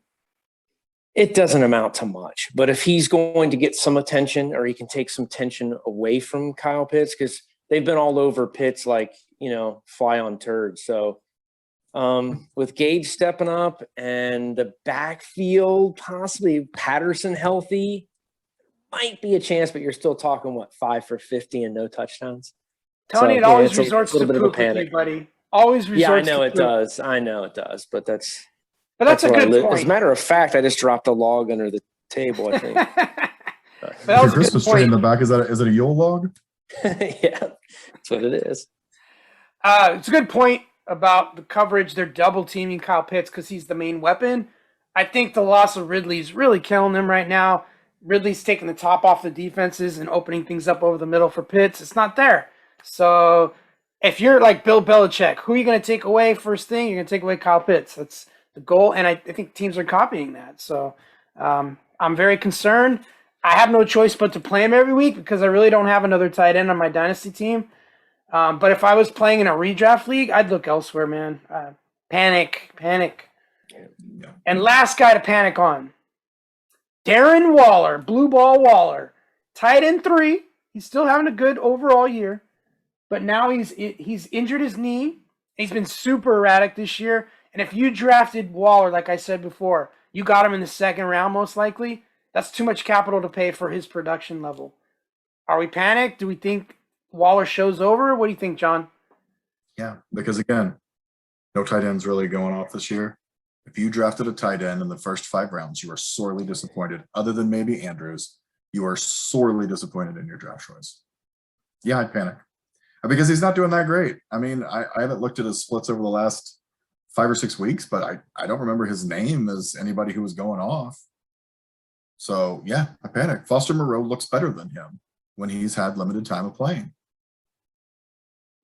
It doesn't amount to much, but if he's going to get some attention or he can take some tension away from Kyle Pitts, because they've been all over Pitts like, fly on turds. So with Gage stepping up and the backfield, possibly Patterson healthy, might be a chance, but you're still talking, 5 for 50 and no touchdowns? Tony, it always resorts to poop with you, buddy. Always resorts to I know it does. I know it does, but that's a good point. As a matter of fact, I just dropped a log under the table, I think. Your Christmas tree in the back, is it a Yule log? Yeah, that's what it is. It's a good point about the coverage. They're double teaming Kyle Pitts because he's the main weapon. I think the loss of Ridley's really killing them right now. Ridley's taking the top off the defenses and opening things up over the middle for Pitts. It's not there. So if you're like Bill Belichick, who are you going to take away first thing? You're going to take away Kyle Pitts. That's the goal, and I think teams are copying that. So I'm very concerned. I have no choice but to play him every week because I really don't have another tight end on my dynasty team. But if I was playing in a redraft league, I'd look elsewhere, man. Panic. Yeah. And last guy to panic on. Darren Waller, blue ball Waller, tight end 3. He's still having a good overall year, but now he's injured his knee. He's been super erratic this year. And if you drafted Waller, like I said before, you got him in the second round most likely. That's too much capital to pay for his production level. Are we panicked? Do we think Waller shows over? What do you think, John? Yeah, because again, no tight ends really going off this year. If you drafted a tight end in the first 5 rounds, you are sorely disappointed. Other than maybe Andrews, you are sorely disappointed in your draft choice. Yeah, I'd panic because he's not doing that great. I haven't looked at his splits over the last 5 or 6 weeks, but I don't remember his name as anybody who was going off. So yeah, I panic. Foster Moreau looks better than him when he's had limited time of playing.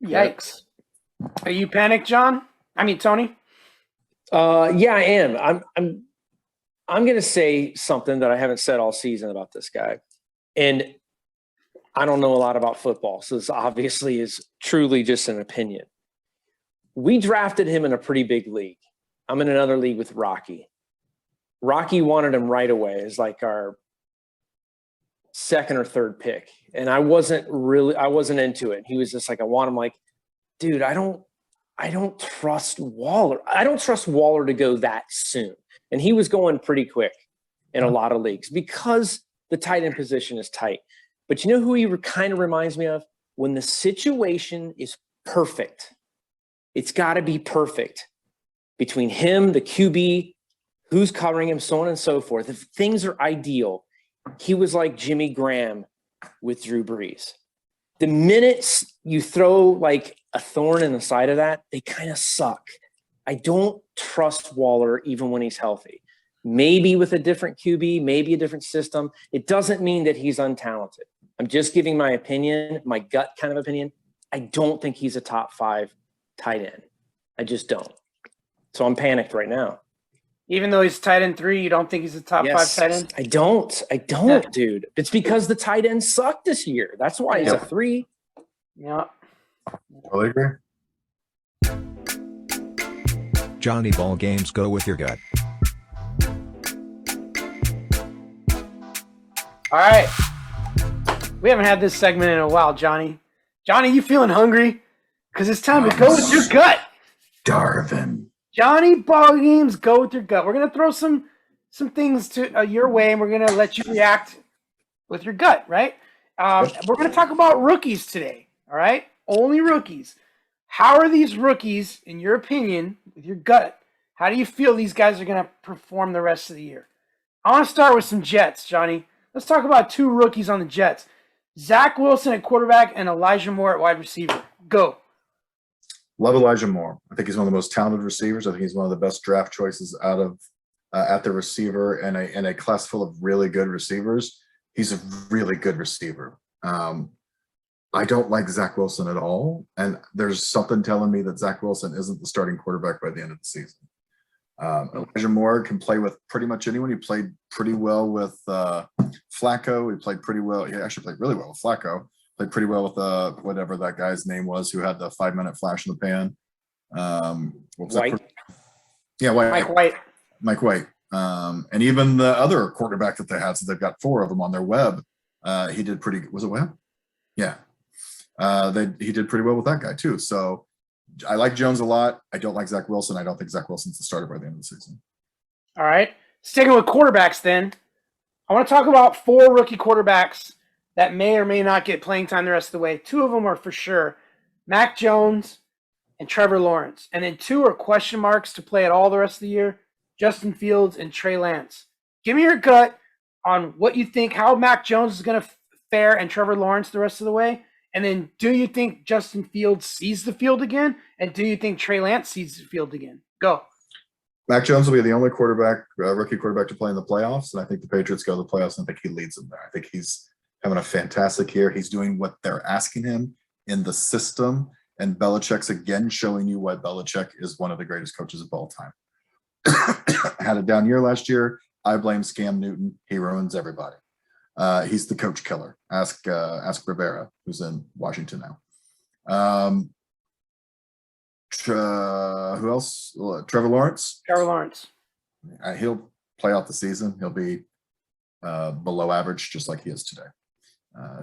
Yikes. Are you panicked, John? Tony? Yeah, I am. I'm going to say something that I haven't said all season about this guy. And I don't know a lot about football, so this obviously is truly just an opinion. We drafted him in a pretty big league. I'm in another league with Rocky. Rocky wanted him right away as like our second or third pick. And I wasn't into it. He was just like, I want him. Like, dude, I don't trust Waller. I don't trust Waller to go that soon. And he was going pretty quick in a lot of leagues because the tight end position is tight. But you know who he kind of reminds me of? When the situation is perfect, it's got to be perfect between him, the QB, who's covering him, so on and so forth. If things are ideal, he was like Jimmy Graham with Drew Brees. The minutes you throw like a thorn in the side of that, they kind of suck. I don't trust Waller even when he's healthy. Maybe with a different QB, maybe a different system. It doesn't mean that he's untalented. I'm just giving my opinion, my gut kind of opinion. I don't think he's a top 5 tight end. I just don't. So I'm panicked right now. Even though he's tight end 3, you don't think he's a top 5 tight end? I don't, dude. It's because the tight ends suck this year. That's why he's a 3. Yeah. Totally agree. Johnny Ball Games, go with your gut. All right. We haven't had this segment in a while, Johnny. Johnny, you feeling hungry? Because it's time to go with your gut. Darvin. Johnny Ball Games, go with your gut. We're going to throw some things to your way, and we're going to let you react with your gut, right? We're going to talk about rookies today, all right? Only rookies. How are these rookies, in your opinion, with your gut, how do you feel these guys are going to perform the rest of the year? I want to start with some Jets, Johnny. Let's talk about 2 rookies on the Jets. Zach Wilson at quarterback and Elijah Moore at wide receiver. Go. Love Elijah Moore. I think he's one of the most talented receivers. I think he's one of the best draft choices out of at the receiver and a class full of really good receivers. He's a really good receiver. I don't like Zach Wilson at all, and there's something telling me that Zach Wilson isn't the starting quarterback by the end of the season. Elijah Moore can play with pretty much anyone. He played pretty well with Flacco. He played pretty well. He actually played really well with Flacco. Played pretty well with whatever that guy's name was who had the 5-minute flash in the pan. White. Yeah, White. Mike White. And even the other quarterback that they had, so they've got 4 of them on their web. He did pretty. Was it Webb? Yeah. He did pretty well with that guy too. So I like Jones a lot. I don't like Zach Wilson. I don't think Zach Wilson's the starter by the end of the season. All right. Sticking with quarterbacks then, I want to talk about 4 rookie quarterbacks that may or may not get playing time the rest of the way. 2 of them are for sure. Mac Jones and Trevor Lawrence. And then 2 are question marks to play at all the rest of the year. Justin Fields and Trey Lance. Give me your gut on what you think, how Mac Jones is going to fare and Trevor Lawrence the rest of the way. And then do you think Justin Fields sees the field again? And do you think Trey Lance sees the field again? Go. Mac Jones will be the only rookie quarterback to play in the playoffs. And I think the Patriots go to the playoffs, and I think he leads them there. I think he's having a fantastic year. He's doing what they're asking him in the system. And Belichick's again showing you why Belichick is one of the greatest coaches of all time. Had a down year last year. I blame Scam Newton. He ruins everybody. He's the coach killer. Ask Rivera, who's in Washington now. Who else? Trevor Lawrence. Trevor Lawrence. He'll play out the season. He'll be below average, just like he is today.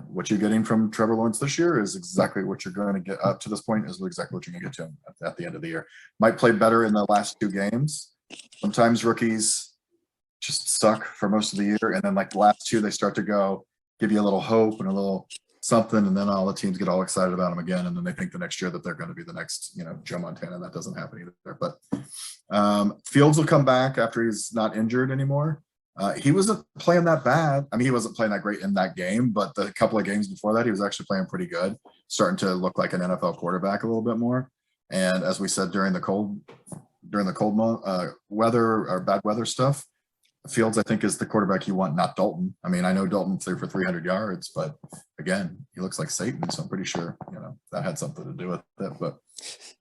What you're getting from Trevor Lawrence this year is exactly what you're going to get up to this point. Is exactly what you're going to get to him at the end of the year. Might play better in the last 2 games. Sometimes rookies just suck for most of the year, and then like the last 2, they start to go give you a little hope and a little something, and then all the teams get all excited about them again, and then they think the next year that they're going to be the next, Joe Montana. That doesn't happen either. But Fields will come back after he's not injured anymore. He wasn't playing that bad. I mean, he wasn't playing that great in that game, but the couple of games before that, he was actually playing pretty good, starting to look like an NFL quarterback a little bit more. And as we said during the cold weather or bad weather stuff, Fields, I think, is the quarterback you want, not Dalton. I mean, I know Dalton threw for 300 yards, but again, he looks like Satan, so I'm pretty sure that had something to do with it. But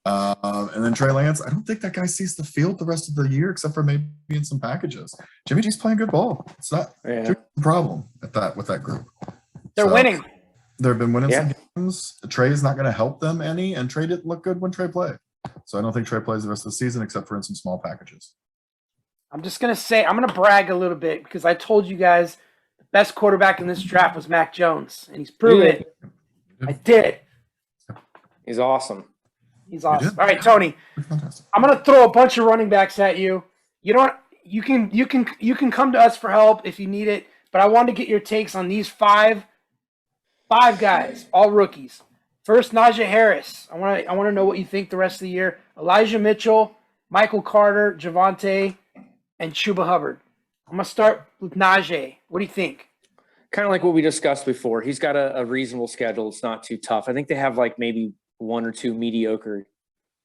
and then Trey Lance, I don't think that guy sees the field the rest of the year, except for maybe in some packages. Jimmy G's playing good ball. It's not a problem with that group. They're winning. They've been winning Yeah. some games. Trey is not going to help them any, and Trey didn't look good when Trey played. So I don't think Trey plays the rest of the season except for in some small packages. I'm just going to say, I'm going to brag a little bit because I told you guys the best quarterback in this draft was Mac Jones, and he's proven it. I did. He's awesome. He's awesome. did? All right, Tony, Fantastic. I'm going to throw a bunch of running backs at you. You know what? You can come to us for help if you need it, but I want to get your takes on these five guys, all rookies. First, Najee Harris. I want to know what you think the rest of the year. Elijah Mitchell, Michael Carter, Javonte, and Chuba Hubbard. I'm going to start with Najee. What do you think? Kind of like what we discussed before. He's got a reasonable schedule. It's not too tough. I think they have like maybe one or two mediocre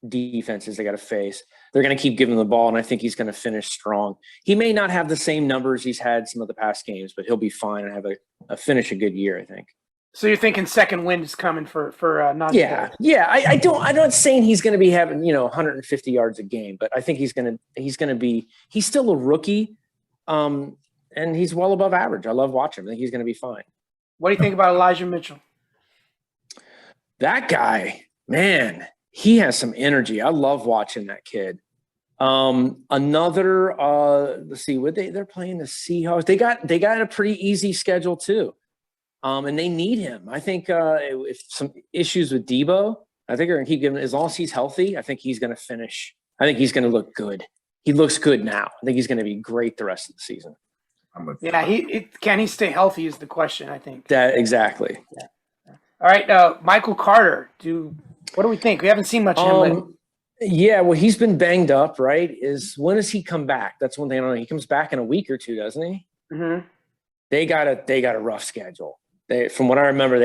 defenses they got to face. They're going to keep giving him the ball, and I think he's going to finish strong. He may not have the same numbers he's had some of the past games, but he'll be fine and have finish a good year, I think. So you're thinking second wind is coming for Najee? Yeah, yeah. I'm not saying he's going to be having 150 yards a game, but I think he's still a rookie, and he's well above average. I love watching him. I think he's going to be fine. What do you think about Elijah Mitchell? That guy, man, he has some energy. I love watching that kid. Another, let's see, they're playing the Seahawks. They got a pretty easy schedule too. And they need him. I think if some issues with Debo, I think they're going to keep giving. As long as he's healthy, I think he's going to finish. I think he's going to look good. He looks good now. I think he's going to be great the rest of the season. Yeah, can he stay healthy is the question, I think. That exactly. Yeah. All right, Michael Carter. What do we think? We haven't seen much of him. Yeah, well, he's been banged up, right? When does he come back? That's one thing I don't know. He comes back in a week or two, doesn't he? Mm-hmm. They got a rough schedule. From what I remember,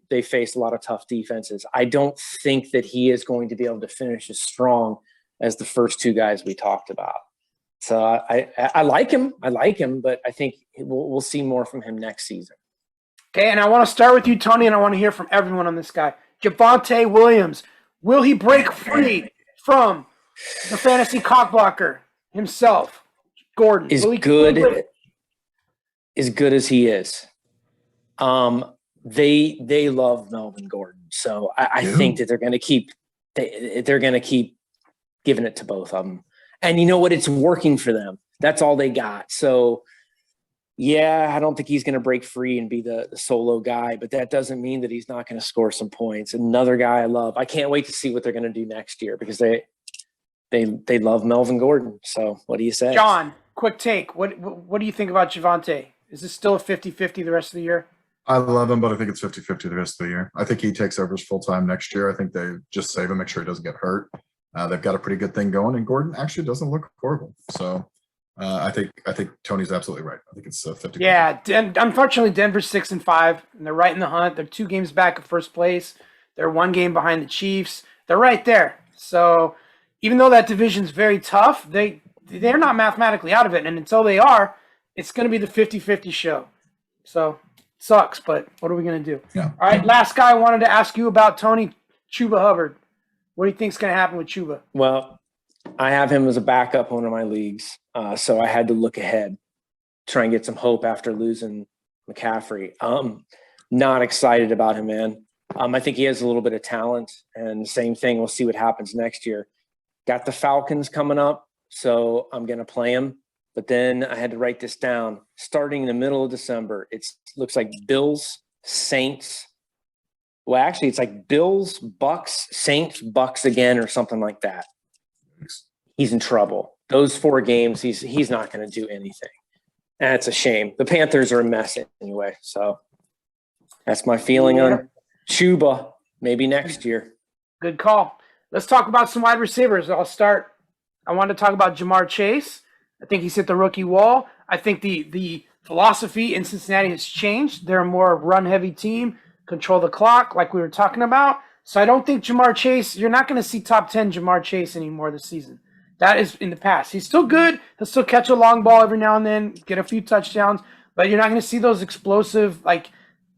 they faced a lot of tough defenses. I don't think that he is going to be able to finish as strong as the first two guys we talked about. So I like him. But I think we'll see more from him next season. Okay, and I want to start with you, Tony, and I want to hear from everyone on this guy. Javonte Williams. Will he break free from the fantasy cockblocker himself, Gordon? As good as he is. They love Melvin Gordon, so I think that they're going to keep giving it to both of them. And you know what? It's working for them. That's all they got. So yeah, I don't think he's going to break free and be the solo guy, but that doesn't mean that he's not going to score some points. Another guy I love. I can't wait to see what they're going to do next year because they love Melvin Gordon. So what do you say? John, quick take. What do you think about Javonte? Is this still a 50-50 the rest of the year? I love him, but I think it's 50-50 the rest of the year. I think he takes over as full-time next year. I think they just save him, make sure he doesn't get hurt. They've got a pretty good thing going, and Gordon actually doesn't look horrible. So I think Tony's absolutely right. I think it's 50-50. Yeah, unfortunately, Denver's 6-5, and they're right in the hunt. They're 2 games back of first place. They're 1 game behind the Chiefs. They're right there. So even though that division's very tough, they're not mathematically out of it. And until they are, it's going to be the 50-50 show. So sucks, but what are we going to do? Yeah. All right, last guy I wanted to ask you about, Tony, Chuba Hubbard. What do you think's going to happen with Chuba? Well, I have him as a backup in one of my leagues, so I had to look ahead, try and get some hope after losing McCaffrey. Not excited about him, man. I think he has a little bit of talent, and the same thing. We'll see what happens next year. Got the Falcons coming up, so I'm going to play him. But then I had to write this down. Starting in the middle of December, it looks like Bills, Saints. Well, actually, it's like Bills, Bucks, Saints, Bucks again, or something like that. He's in trouble. Those 4 games, he's not going to do anything. And it's a shame. The Panthers are a mess anyway. So that's my feeling on Chuba. Maybe next year. Good call. Let's talk about some wide receivers. I'll start. I want to talk about Jamar Chase. I think he's hit the rookie wall. I think the philosophy in Cincinnati has changed. They're a more run-heavy team, control the clock like we were talking about. So I don't think Jamar Chase, you're not going to see top 10 Jamar Chase anymore this season. That is in the past. He's still good. He'll still catch a long ball every now and then, get a few touchdowns, but you're not going to see those explosive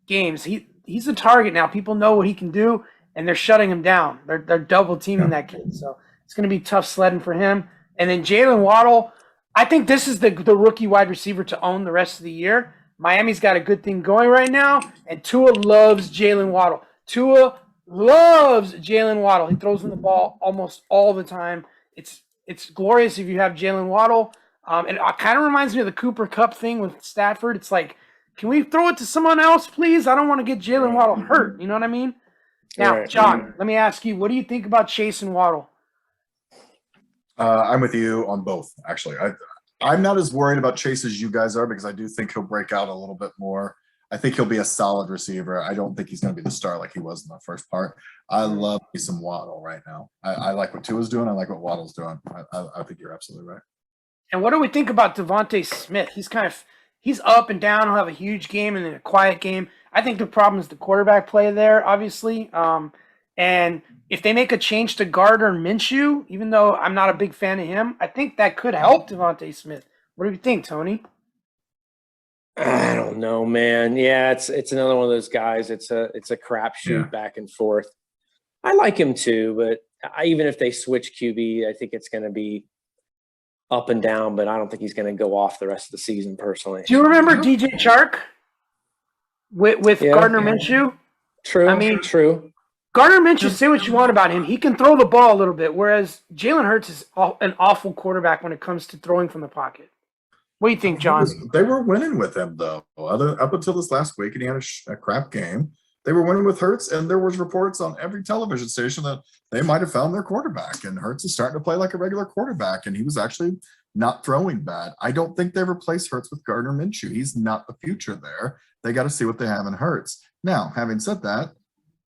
games. He's a target now. People know what he can do, and they're shutting him down. They're double teaming that kid. So it's going to be tough sledding for him. And then Jalen Waddle, I think this is the rookie wide receiver to own the rest of the year. Miami's got a good thing going right now, and Tua loves Jalen Waddle. Tua loves Jalen Waddle. He throws him the ball almost all the time. It's glorious if you have Jalen Waddle. And it kind of reminds me of the Cooper Kupp thing with Stafford. It's like, can we throw it to someone else, please? I don't want to get Jalen Waddle hurt. You know what I mean? Now, Right. John, let me ask you, what do you think about Chase and Waddle? I'm with you on both, actually. I'm not as worried about Chase as you guys are because I do think he'll break out a little bit more. I think he'll be a solid receiver. I don't think he's going to be the star like he was in the first part. I love me some Waddle right now. I like what Tua's doing. I like what Waddle's doing. I think you're absolutely right. And what do we think about Javonte Smith? He's up and down. He'll have a huge game and then a quiet game. I think the problem is the quarterback play there, obviously. And if they make a change to Gardner Minshew, even though I'm not a big fan of him, I think that could help Javonte Smith. What do you think, Tony? I don't know, man. Yeah, it's another one of those guys. It's a crapshoot back and forth. I like him too, but even if they switch QB, I think it's going to be up and down. But I don't think he's going to go off the rest of the season. Personally, Do you remember DJ Chark with Gardner Minshew? True. I mean, true. Gardner Minshew, say what you want about him. He can throw the ball a little bit, whereas Jalen Hurts is an awful quarterback when it comes to throwing from the pocket. What do you think, John? They were winning with him, though. Up until this last week, and he had a crap game. They were winning with Hurts, and there was reports on every television station that they might have found their quarterback, and Hurts is starting to play like a regular quarterback, and he was actually not throwing bad. I don't think they replace Hurts with Gardner Minshew. He's not the future there. They got to see what they have in Hurts. Now, having said that,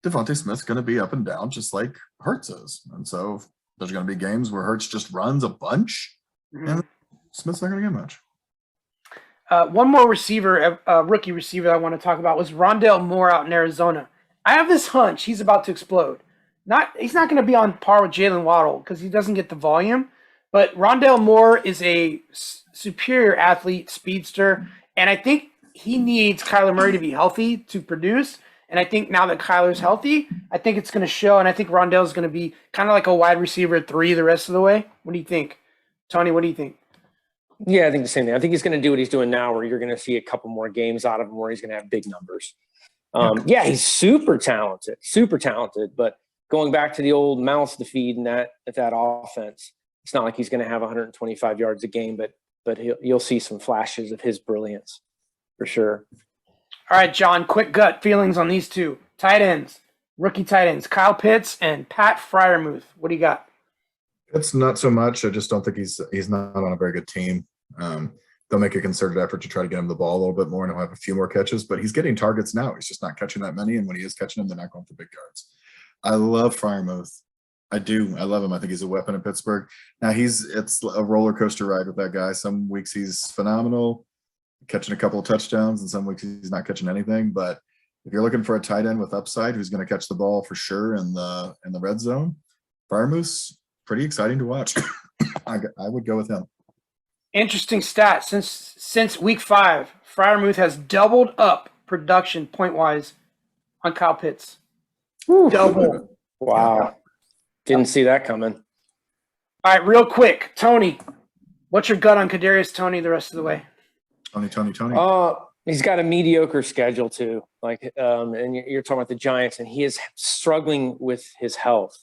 Devontae Smith's going to be up and down just like Hurts is. And so there's going to be games where Hurts just runs a bunch, and Smith's not going to get much. One more receiver, rookie receiver I want to talk about was Rondale Moore out in Arizona. I have this hunch he's about to explode. He's not going to be on par with Jalen Waddle because he doesn't get the volume, but Rondale Moore is a superior athlete, speedster, and I think he needs Kyler Murray to be healthy to produce. And I think now that Kyler's healthy, I think it's going to show, and I think Rondale's going to be kind of like a wide receiver 3 the rest of the way. What do you think? Tony, what do you think? Yeah, I think the same thing. I think he's going to do what he's doing now, where you're going to see a couple more games out of him where he's going to have big numbers. Yeah, he's super talented. But going back to the old mouths to feed in that offense, it's not like he's going to have 125 yards a game, but you'll see some flashes of his brilliance for sure. All right, John, quick gut feelings on these two. Tight ends, rookie tight ends, Kyle Pitts and Pat Freiermuth. What do you got? It's not so much. I just don't think he's not on a very good team. They'll make a concerted effort to try to get him the ball a little bit more, and he'll have a few more catches, but he's getting targets now. He's just not catching that many, and when he is catching them, they're not going for big yards. I love Freiermuth. I do. I love him. I think he's a weapon in Pittsburgh. Now, it's a roller coaster ride with that guy. Some weeks he's phenomenal, catching a couple of touchdowns, and some weeks he's not catching anything. But if you're looking for a tight end with upside who's going to catch the ball for sure in the red zone, Freiermuth's pretty exciting to watch. I would go with him. Interesting stat. Since week 5, Freiermuth has doubled up production point-wise on Kyle Pitts. Double. Wow. Didn't see that coming. All right, real quick. Tony, what's your gut on Kadarius Toney the rest of the way? Tony. He's got a mediocre schedule too. And you're talking about the Giants, and he is struggling with his health.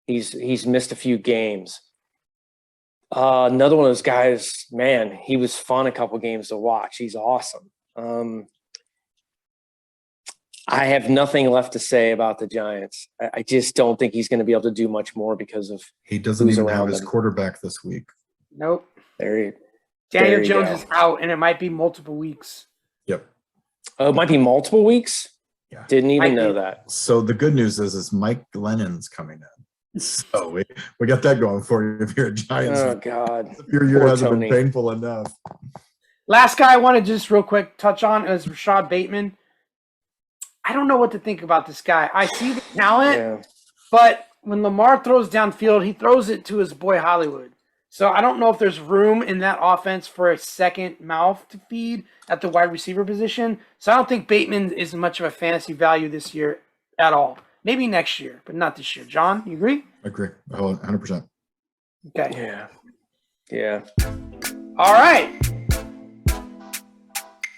He's missed a few games. Another one of those guys, man, he was fun a couple games to watch. He's awesome. I have nothing left to say about the Giants. I just don't think he's going to be able to do much more because of he doesn't even have his quarterback this week. Nope. Daniel Jones is out, and it might be multiple weeks. Yep. Oh, it might be multiple weeks? Yeah. Didn't even know that. So the good news is Mike Glennon's coming in. So we got that going for you if you're a Giants. Oh, God. Your year hasn't been painful enough. Last guy I want to just real quick touch on is Rashad Bateman. I don't know what to think about this guy. I see the talent, but when Lamar throws downfield, he throws it to his boy Hollywood. So I don't know if there's room in that offense for a second mouth to feed at the wide receiver position. So I don't think Bateman is much of a fantasy value this year at all. Maybe next year, but not this year. John, you agree? I agree. 100%. Okay. Yeah. All right.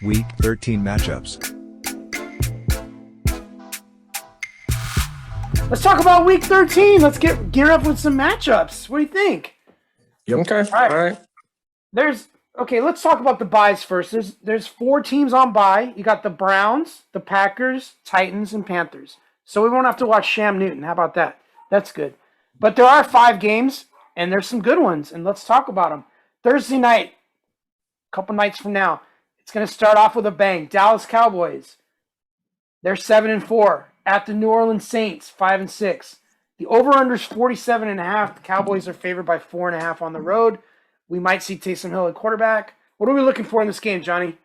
Week 13 matchups. Let's talk about Week 13. Let's gear up with some matchups. What do you think? Yep. Okay. right. All right. Let's talk about the buys first. There's 4 teams on bye. You got the Browns, the Packers, Titans, and Panthers. So we won't have to watch Sham Newton. How about that? That's good. But there are 5 games, and there's some good ones, and let's talk about them. Thursday night, a couple nights from now, it's going to start off with a bang. Dallas Cowboys, they're 7-4 at the New Orleans Saints, 5-6. The over/under is 47.5. The Cowboys are favored by 4.5 on the road. We might see Taysom Hill at quarterback. What are we looking for in this game, Johnny?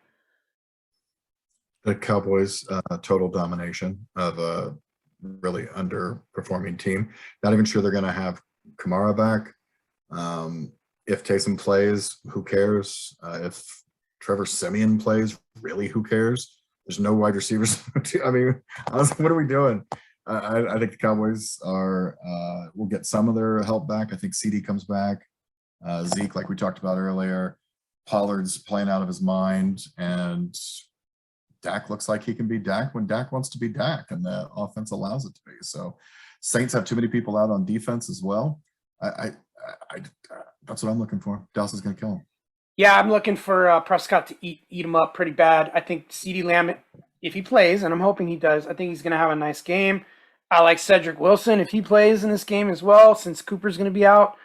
The Cowboys' total domination of a really underperforming team. Not even sure they're going to have Kamara back. If Taysom plays, who cares? If Trevor Siemian plays, really, who cares? There's no wide receivers. I mean, what are we doing? I think the Cowboys will get some of their help back. I think CD comes back. Zeke, like we talked about earlier, Pollard's playing out of his mind, and Dak looks like he can be Dak when Dak wants to be Dak, and the offense allows it to be. So Saints have too many people out on defense as well. I that's what I'm looking for. Dallas is going to kill him. Yeah, I'm looking for Prescott to eat him up pretty bad. I think CeeDee Lamb, if he plays, and I'm hoping he does, I think he's going to have a nice game. I like Cedric Wilson if he plays in this game as well, since Cooper's going to be out.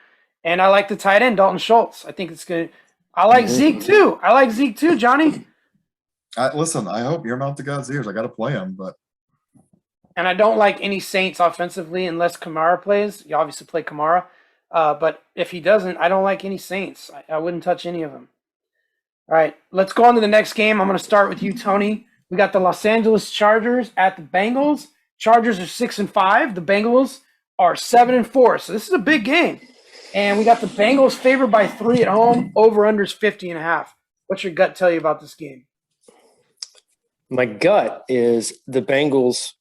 And I like the tight end, Dalton Schultz. I think it's going to – I like Zeke too. Johnny. Listen, I hope your mouth to God's ears. I got to play him, but – And I don't like any Saints offensively unless Kamara plays. You obviously play Kamara. But if he doesn't, I don't like any Saints. I wouldn't touch any of them. All right, let's go on to the next game. I'm going to start with you, Tony. We got the Los Angeles Chargers at the Bengals. Chargers are 6-5. The Bengals are 7-4. So this is a big game. And we got the Bengals favored by 3 at home. Over/under is 50.5. What's your gut tell you about this game? My gut is the Bengals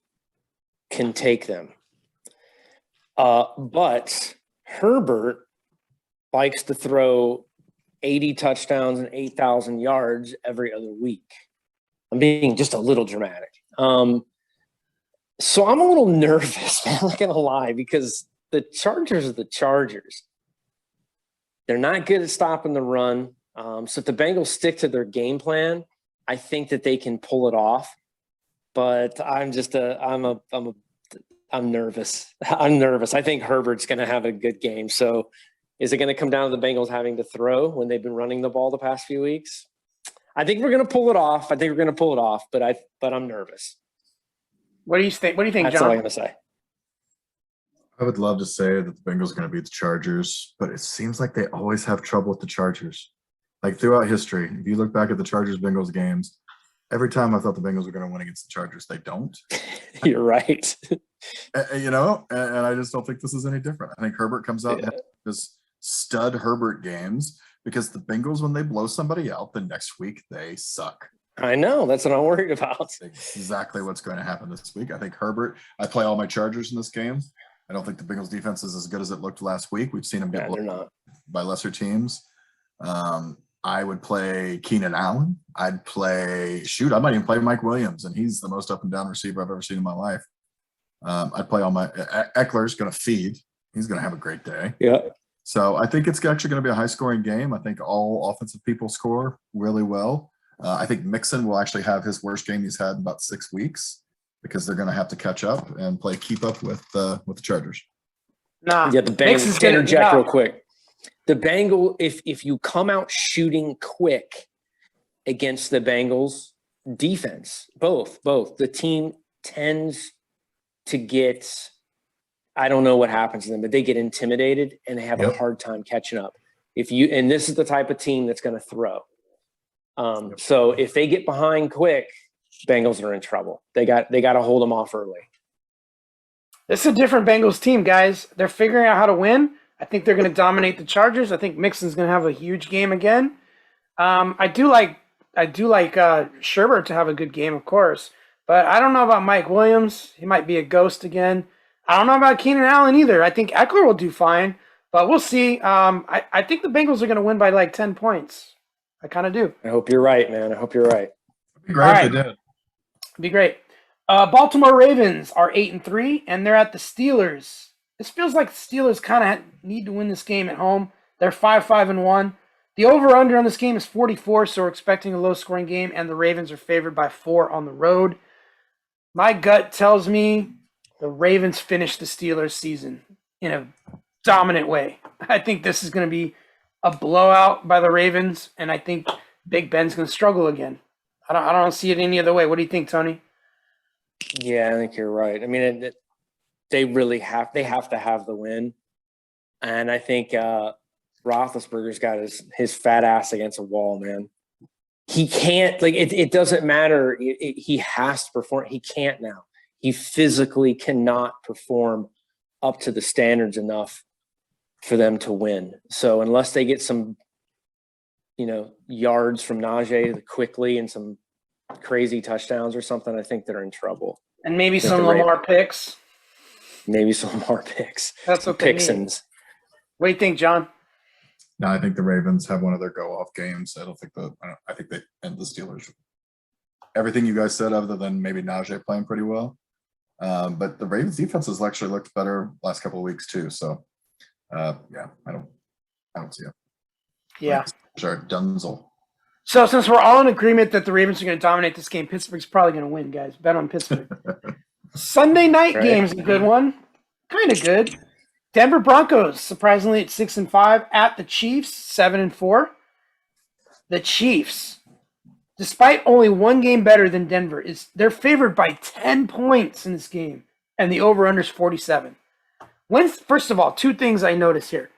can take them. But Herbert likes to throw 80 touchdowns and 8,000 yards every other week. I'm being just a little dramatic. So I'm a little nervous, man, I'm not going to lie, because the Chargers are the Chargers. They're not good at stopping the run. So if the Bengals stick to their game plan, I think that they can pull it off. But I'm nervous. I'm nervous. I think Herbert's going to have a good game. So is it going to come down to the Bengals having to throw when they've been running the ball the past few weeks? I think we're going to pull it off. But I'm nervous. What do you think? What do you think, That's John? all I'm going to say. I would love to say that the Bengals are going to beat the Chargers, but it seems like they always have trouble with the Chargers. Like throughout history, if you look back at the Chargers-Bengals games, every time I thought the Bengals were going to win against the Chargers, they don't. You're right. And I just don't think this is any different. I think Herbert comes out and has this stud Herbert games because the Bengals, when they blow somebody out, the next week they suck. I know. That's what I'm worried about. That's exactly what's going to happen this week. I think Herbert, I play all my Chargers in this game. I don't think the Bengals defense is as good as it looked last week. We've seen them get blown by lesser teams. I would play Keenan Allen. I might even play Mike Williams, and he's the most up and down receiver I've ever seen in my life. I'd play all my Eckler's going to feed. He's going to have a great day. Yeah. So I think it's actually going to be a high scoring game. I think all offensive people score really well. I think Mixon will actually have his worst game he's had in about 6 weeks because they're going to have to catch up and keep up with the Chargers. Yeah, the Bengals. To interject real quick. The Bengals, if you come out shooting quick against the Bengals defense, both, the team tends to get, I don't know what happens to them, but they get intimidated and they have a hard time catching up. And this is the type of team that's going to throw. So if they get behind quick, Bengals are in trouble. They got to hold them off early. This is a different Bengals team, guys. They're figuring out how to win. I think they're going to dominate the Chargers. I think Mixon's going to have a huge game again. I do like Sherbert to have a good game, of course, but I don't know about Mike Williams. He might be a ghost again. I don't know about Keenan Allen either. I think Eckler will do fine, but we'll see. I think the Bengals are going to win by like 10 points. I kind of do. I hope you're right, man. I hope you're right. Great All if right. they did. Be great. Baltimore Ravens are 8-3, and they're at the Steelers. This feels like the Steelers kind of need to win this game at home. They're 5-5-1. The over-under on this game is 44, so we're expecting a low-scoring game, and the Ravens are favored by 4 on the road. My gut tells me the Ravens finish the Steelers season in a dominant way. I think this is going to be a blowout by the Ravens, and I think Big Ben's going to struggle again. I don't see it any other way. What do you think, Tony? Yeah, I think you're right. I mean, they really have to have the win, and I think Roethlisberger's got his fat ass against a wall, man. He can't, like, it doesn't matter. He has to perform. He can't now. He physically cannot perform up to the standards enough for them to win. So unless they get some, yards from Najee quickly and some crazy touchdowns or something, I think they're in trouble. And maybe some Lamar picks. Maybe some more picks. That's what they need. Pixins. What do you think, John? No, I think the Ravens have one of their go-off games. I think they end the Steelers. Everything you guys said, other than maybe Najee playing pretty well, but the Ravens defense has actually looked better last couple of weeks too. So, I don't see it. Yeah, Sure, Dunzel. So since we're all in agreement that the Ravens are going to dominate this game, Pittsburgh's probably going to win, guys. Bet on Pittsburgh. Sunday night game's a good one. Kind of good. Denver Broncos, surprisingly at 6-5, at the Chiefs, 7-4. The Chiefs, despite only one game better than Denver, they're favored by 10 points in this game, and the over-under is 47. First of all, two things I notice here.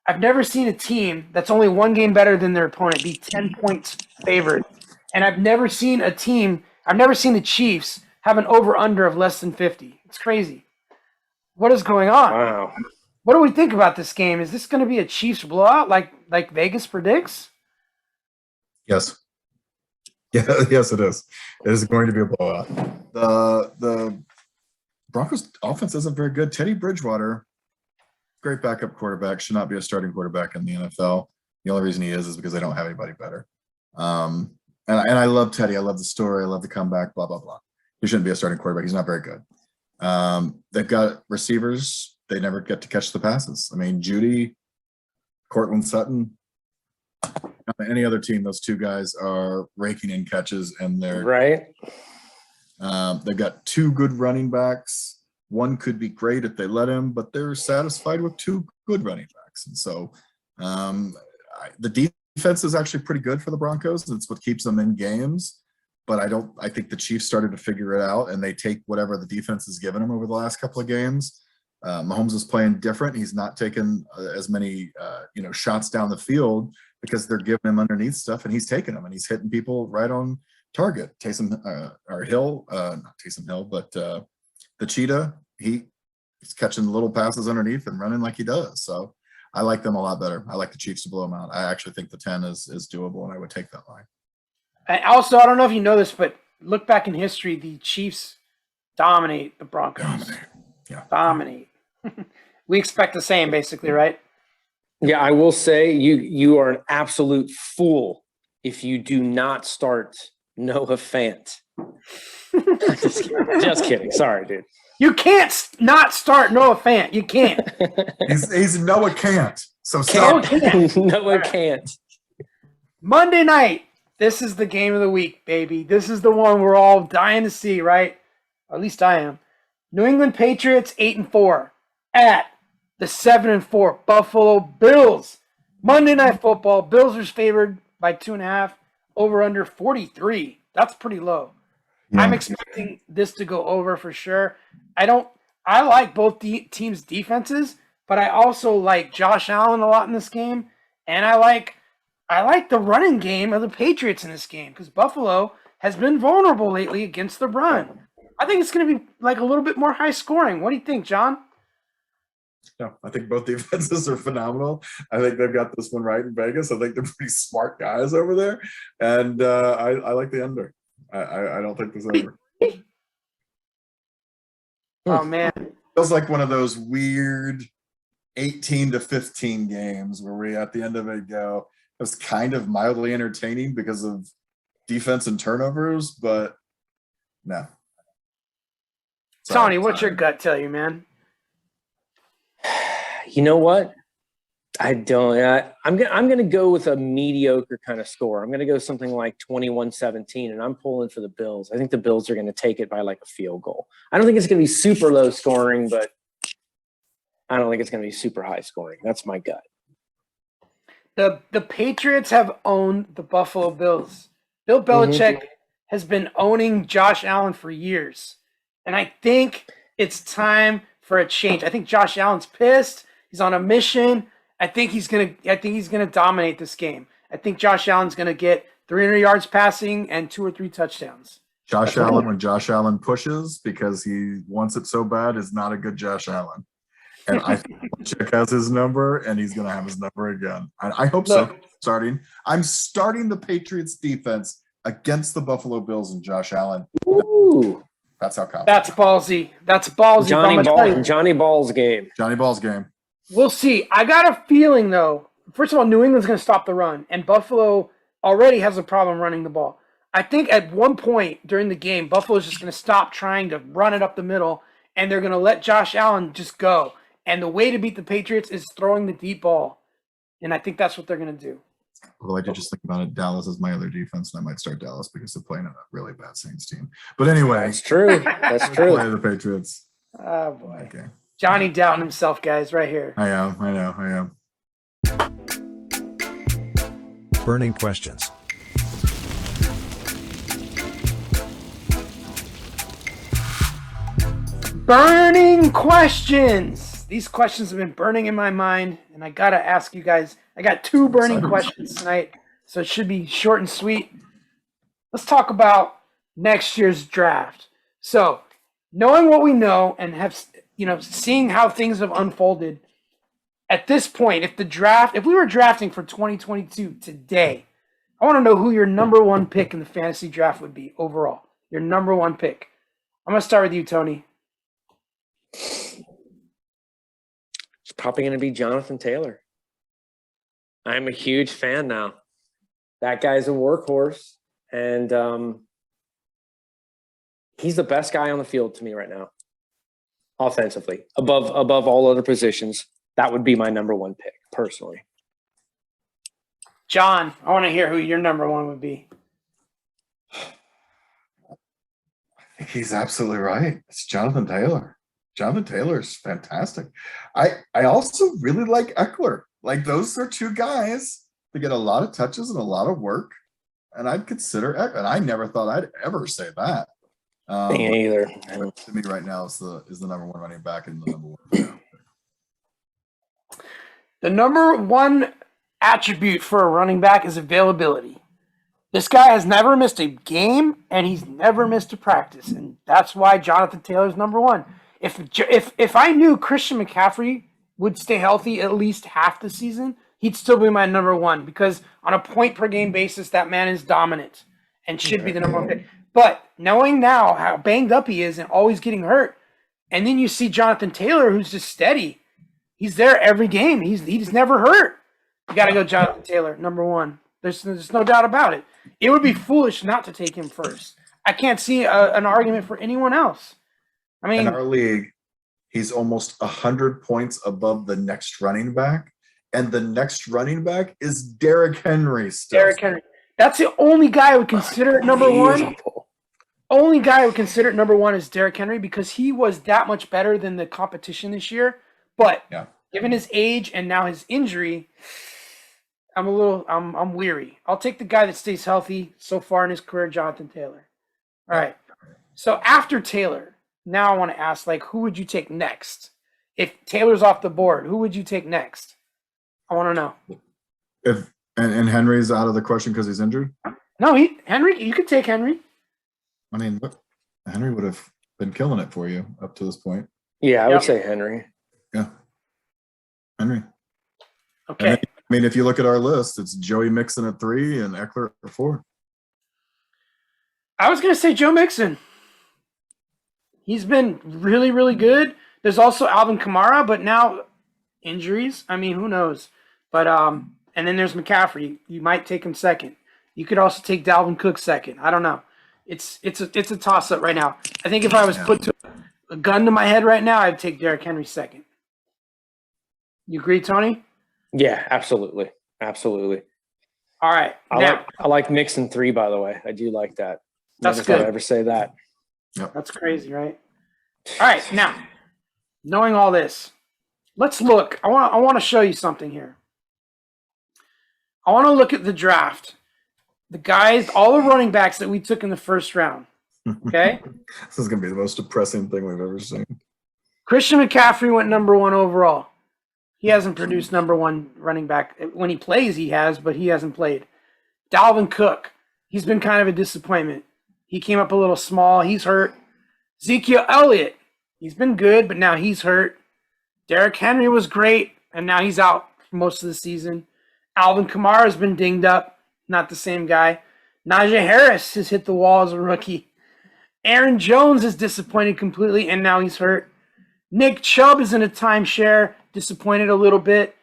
I've never seen a team that's only one game better than their opponent be 10 points favored, and I've never seen the Chiefs have an over-under of less than 50. It's crazy. What is going on? Wow. What do we think about this game? Is this going to be a Chiefs blowout like Vegas predicts? Yes. Yeah, yes, it is. It is going to be a blowout. The Broncos offense isn't very good. Teddy Bridgewater, great backup quarterback, should not be a starting quarterback in the NFL. The only reason he is because they don't have anybody better. And I love Teddy. I love the story. I love the comeback, blah, blah, blah. He shouldn't be a starting quarterback. He's not very good. They've got receivers. They never get to catch the passes. I mean, Judy, Cortland Sutton, any other team, those two guys are raking in catches, and they're right. They've got two good running backs. One could be great if they let him, but they're satisfied with two good running backs. And so the defense is actually pretty good for the Broncos. It's what keeps them in games. But I think the Chiefs started to figure it out, and they take whatever the defense has given them over the last couple of games. Mahomes is playing different. He's not taking as many, shots down the field because they're giving him underneath stuff, and he's taking them, and he's hitting people right on target. The Cheetah, he's catching little passes underneath and running like he does. So I like them a lot better. I like the Chiefs to blow them out. I actually think the 10 is doable, and I would take that line. And also, I don't know if you know this, but look back in history, the Chiefs dominate the Broncos. Dominate. We expect the same, basically, right? Yeah, I will say you are an absolute fool if you do not start Noah Fant. Just kidding. Sorry, dude. You can't not start Noah Fant. You can't. He's Noah can't. So Noah can't. Monday night. This is the game of the week, baby. This is the one we're all dying to see, right? Or at least I am. New England Patriots 8-4 at the 7-4 Buffalo Bills. Monday Night Football. Bills are favored by 2.5. Over under 43. That's pretty low. Yeah. I'm expecting this to go over for sure. I like both teams' defenses, but I also like Josh Allen a lot in this game, and I like the running game of the Patriots in this game because Buffalo has been vulnerable lately against the run. I think it's going to be like a little bit more high scoring. What do you think, John? No, I think both defenses are phenomenal. I think they've got this one right in Vegas. I think they're pretty smart guys over there, and I like the under. I don't think this over. Oh man, feels like one of those weird 18-15 games where we at the end of it go. It was kind of mildly entertaining because of defense and turnovers, but no. Tony, what's your gut tell you, man? You know what? I'm gonna go with a mediocre kind of score. I'm gonna go something like 21-17, and I'm pulling for the Bills. I think the Bills are gonna take it by like a field goal. I don't think it's gonna be super low scoring, but I don't think it's gonna be super high scoring. That's my gut. The Patriots have owned the Buffalo Bills. Bill Belichick has been owning Josh Allen for years. And I think it's time for a change. I think Josh Allen's pissed. He's on a mission. I think he's gonna dominate this game. I think Josh Allen's gonna get 300 yards passing and 2 or 3 touchdowns. Josh Allen, when Josh Allen pushes because he wants it so bad, is not a good Josh Allen. And I think Belichick has his number, and he's going to have his number again. I hope so. I'm starting the Patriots defense against the Buffalo Bills and Josh Allen. Ooh, that's how confident. That's ballsy. That's ballsy. Johnny Ball's game. Johnny Ball's game. We'll see. I got a feeling, though. First of all, New England's going to stop the run, and Buffalo already has a problem running the ball. I think at one point during the game, Buffalo's just going to stop trying to run it up the middle, and they're going to let Josh Allen just go. And the way to beat the Patriots is throwing the deep ball. And I think that's what they're going to do. Well, I did just think about it. Dallas is my other defense, and I might start Dallas because they're playing a really bad Saints team. But anyway. That's true. That's true. Play the Patriots. Oh, boy. Okay. Johnny doubting himself, guys, right here. I am. Burning questions. Burning questions. These questions have been burning in my mind, and I got to ask you guys. I got 2 burning questions tonight, so it should be short and sweet. Let's talk about next year's draft. So, knowing what we know and seeing how things have unfolded, at this point, if we were drafting for 2022 today, I want to know who your number 1 pick in the fantasy draft would be overall. Your number 1 pick. I'm going to start with you, Tony. It's probably going to be Jonathan Taylor. I'm a huge fan now. That guy's a workhorse, and he's the best guy on the field to me right now, offensively. Above all other positions, that would be my number 1 pick, personally. John, I want to hear who your number 1 would be. I think he's absolutely right. It's Jonathan Taylor. Jonathan Taylor is fantastic. I also really like Eckler. Like, those are 2 guys that get a lot of touches and a lot of work. And I'd consider Eckler. And I never thought I'd ever say that. Me either. To me right now is the number 1 running back and the number 1 pick. The number 1 attribute for a running back is availability. This guy has never missed a game, and he's never missed a practice. And that's why Jonathan Taylor is number 1. If I knew Christian McCaffrey would stay healthy at least half the season, he'd still be my number 1, because on a point per game basis, that man is dominant and should be the number 1 pick. But knowing now how banged up he is and always getting hurt, and then you see Jonathan Taylor, who's just steady. He's there every game. He's never hurt. You got to go Jonathan Taylor, number 1. There's no doubt about it. It would be foolish not to take him first. I can't see an argument for anyone else. I mean, in our league, he's almost 100 points above the next running back, and the next running back is Derrick Henry. Derrick Henry. That's the only guy I would consider at number 1. Only guy I would consider at number 1 is Derrick Henry, because he was that much better than the competition this year. But given his age and now his injury, I'm weary. I'll take the guy that stays healthy so far in his career, Jonathan Taylor. All right. So after Taylor, now I want to ask, who would you take next? If Taylor's off the board, who would you take next? I want to know. And Henry's out of the question because he's injured? No, Henry, you could take Henry. I mean, Henry would have been killing it for you up to this point. Yeah, I would say Henry. Yeah. Henry. Okay. If you look at our list, it's Joey Mixon at 3 and Eckler at 4. I was going to say Joe Mixon. He's been really, really good. There's also Alvin Kamara, but now injuries. I mean, who knows? But and then there's McCaffrey. You might take him second. You could also take Dalvin Cook second. I don't know. It's a toss up right now. I think if I was put to a gun to my head right now, I'd take Derrick Henry second. You agree, Tony? Yeah, absolutely. Absolutely. All right. I like Mixon 3, by the way. I do like that. That's Never good. thought I'd ever say that. That's crazy, right? All right. Now, knowing all this, let's look. I want to show you something here. I want to look at the draft. The guys, all the running backs that we took in the first round. Okay? This is going to be the most depressing thing we've ever seen. Christian McCaffrey went number 1 overall. He hasn't produced number 1 running back. When he plays, he has, but he hasn't played. Dalvin Cook, he's been kind of a disappointment. He came up a little small. He's hurt. Ezekiel Elliott, he's been good, but now he's hurt. Derrick Henry was great, and now he's out for most of the season. Alvin Kamara has been dinged up. Not the same guy. Najee Harris has hit the wall as a rookie. Aaron Jones is disappointed completely, and now he's hurt. Nick Chubb is in a timeshare, disappointed a little bit.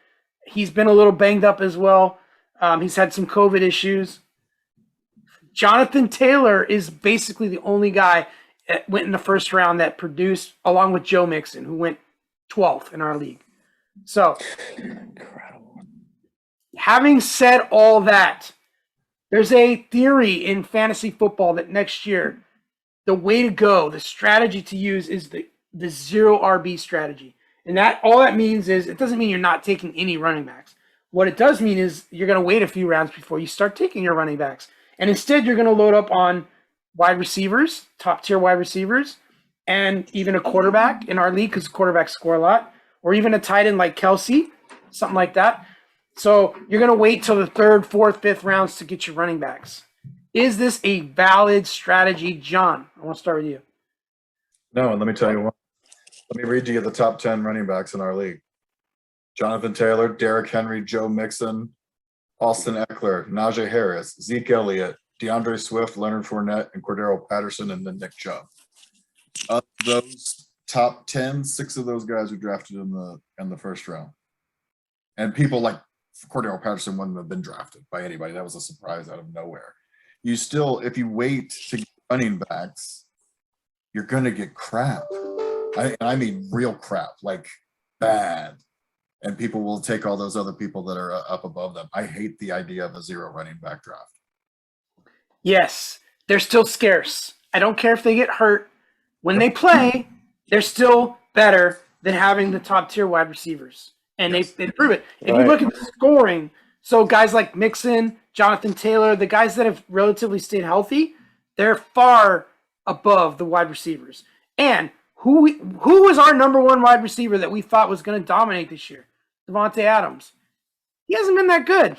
He's been a little banged up as well. He's had some COVID issues. Jonathan Taylor is basically the only guy that went in the first round that produced, along with Joe Mixon, who went 12th in our league. So, having said all that, there's a theory in fantasy football that next year, the way to go, the strategy to use is the zero RB strategy. And that all that means is it doesn't mean you're not taking any running backs. What it does mean is you're going to wait a few rounds before you start taking your running backs. And instead, you're going to load up on wide receivers, top-tier wide receivers, and even a quarterback in our league because quarterbacks score a lot, or even a tight end like Kelsey, something like that. So you're going to wait till the 3rd, 4th, 5th rounds to get your running backs. Is this a valid strategy, John? I want to start with you. No, and let me tell you what. Let me read you the top 10 running backs in our league. Jonathan Taylor, Derrick Henry, Joe Mixon, Austin Eckler, Najee Harris, Zeke Elliott, DeAndre Swift, Leonard Fournette, and Cordero Patterson, and then Nick Chubb. Of those top 10, 6 of those guys were drafted in the first round. And people like Cordero Patterson wouldn't have been drafted by anybody. That was a surprise out of nowhere. You still, if you wait to get running backs, you're going to get crap. I mean real crap, like bad. And people will take all those other people that are up above them. I hate the idea of a zero running back draft. Yes, they're still scarce. I don't care if they get hurt. When they play, they're still better than having the top-tier wide receivers. And they prove it. If you look at the scoring, so guys like Mixon, Jonathan Taylor, the guys that have relatively stayed healthy, they're far above the wide receivers. And who was our number 1 wide receiver that we thought was going to dominate this year? Javonte Adams. He hasn't been that good.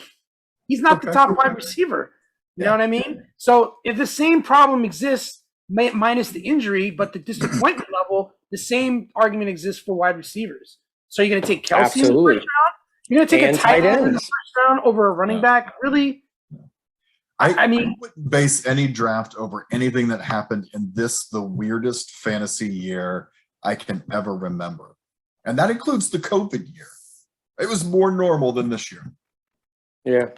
He's not the top wide receiver. You know what I mean? So if the same problem exists, minus the injury, but the disappointment level, the same argument exists for wide receivers. So you're going to take Kelsey in the first round? You're going to take a tight end in the first round over a running back? Really? I mean, I wouldn't base any draft over anything that happened in the weirdest fantasy year I can ever remember. And that includes the COVID year. It was more normal than this year. Yeah.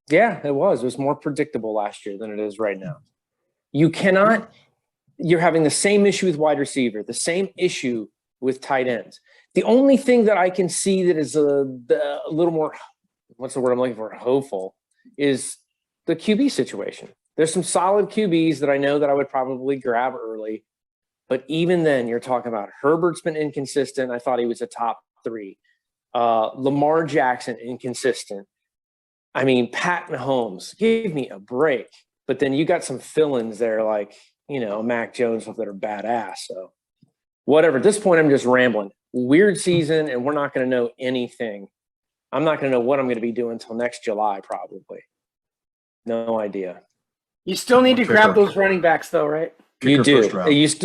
Yeah, it was. It was more predictable last year than it is right now. You're having the same issue with wide receiver, the same issue with tight ends. The only thing that I can see that is a little more, what's the word I'm looking for, hopeful, is the QB situation. There's some solid QBs that I know that I would probably grab early. But even then, you're talking about Herbert's been inconsistent. I thought he was a top 3. Lamar Jackson, inconsistent. I mean, Pat Mahomes, give me a break. But then you got some fill-ins there like, Mac Jones that are badass. So whatever. At this point, I'm just rambling. Weird season, and we're not going to know anything. I'm not going to know what I'm going to be doing until next July, probably. No idea. You still need to grab those running backs, though, right? You do.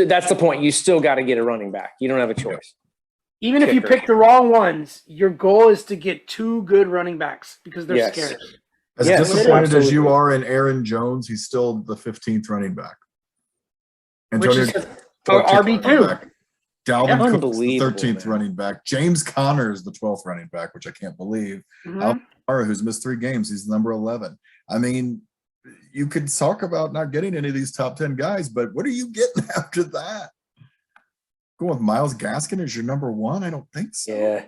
That's the point. You still got to get a running back. You don't have a choice. Even if you pick the wrong ones, your goal is to get 2 good running backs because they're scarce. As disappointed as you are in Aaron Jones, he's still the 15th running back. Which is RB2. Dalvin Cook is the Unbelievable, 13th man. running back. James Conner is the 12th running back, which I can't believe. Mhm. Alvaro, who's missed 3 games, he's number 11. I mean, you could talk about not getting any of these top 10 guys, but what are you getting after that? Going with Myles Gaskin as your number 1? I don't think so. Yeah.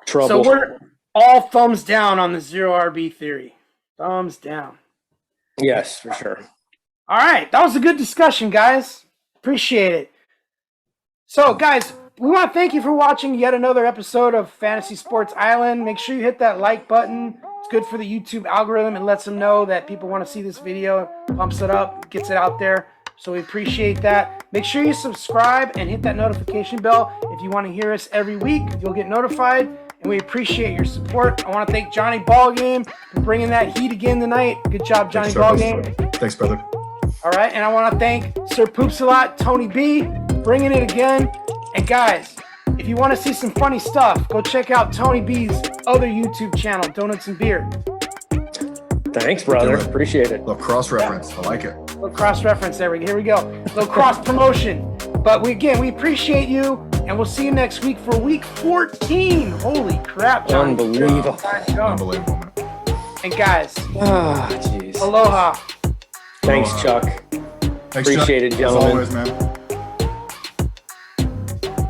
Trouble. So we're all thumbs down on the 0 RB theory. Thumbs down. Yes, for sure. All right. That was a good discussion, guys. Appreciate it. So, guys, we want to thank you for watching yet another episode of Fantasy Sports Island. Make sure you hit that like button. It's good for the YouTube algorithm. It lets them know that people want to see this video. Pumps it up, gets it out there. So we appreciate that. Make sure you subscribe and hit that notification bell. If you want to hear us every week, you'll get notified. And we appreciate your support. I want to thank Johnny Ballgame for bringing that heat again tonight. Good job, Johnny Ballgame. Thanks, brother. All right, and I want to thank Sir Poops-a-lot, Tony B, bringing it again. And guys, if you want to see some funny stuff, go check out Tony B's other YouTube channel, Donuts and Beer. Thanks, brother. Do it. Appreciate it. Little cross-reference. I like it. Little cross-reference there. Here we go. Little cross-promotion. But we appreciate you, and we'll see you next week for week 14. Holy crap, Johnny. Unbelievable. Unbelievable, man. And guys, Ah, jeez. aloha. Thanks, Chuck. Thanks, Appreciate Chuck. it, gentlemen. As always, man.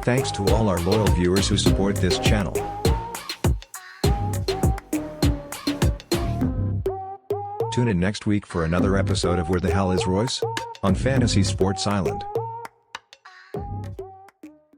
Thanks to all our loyal viewers who support this channel. Tune in next week for another episode of Where the Hell is Royce? On Fantasy Sports Island.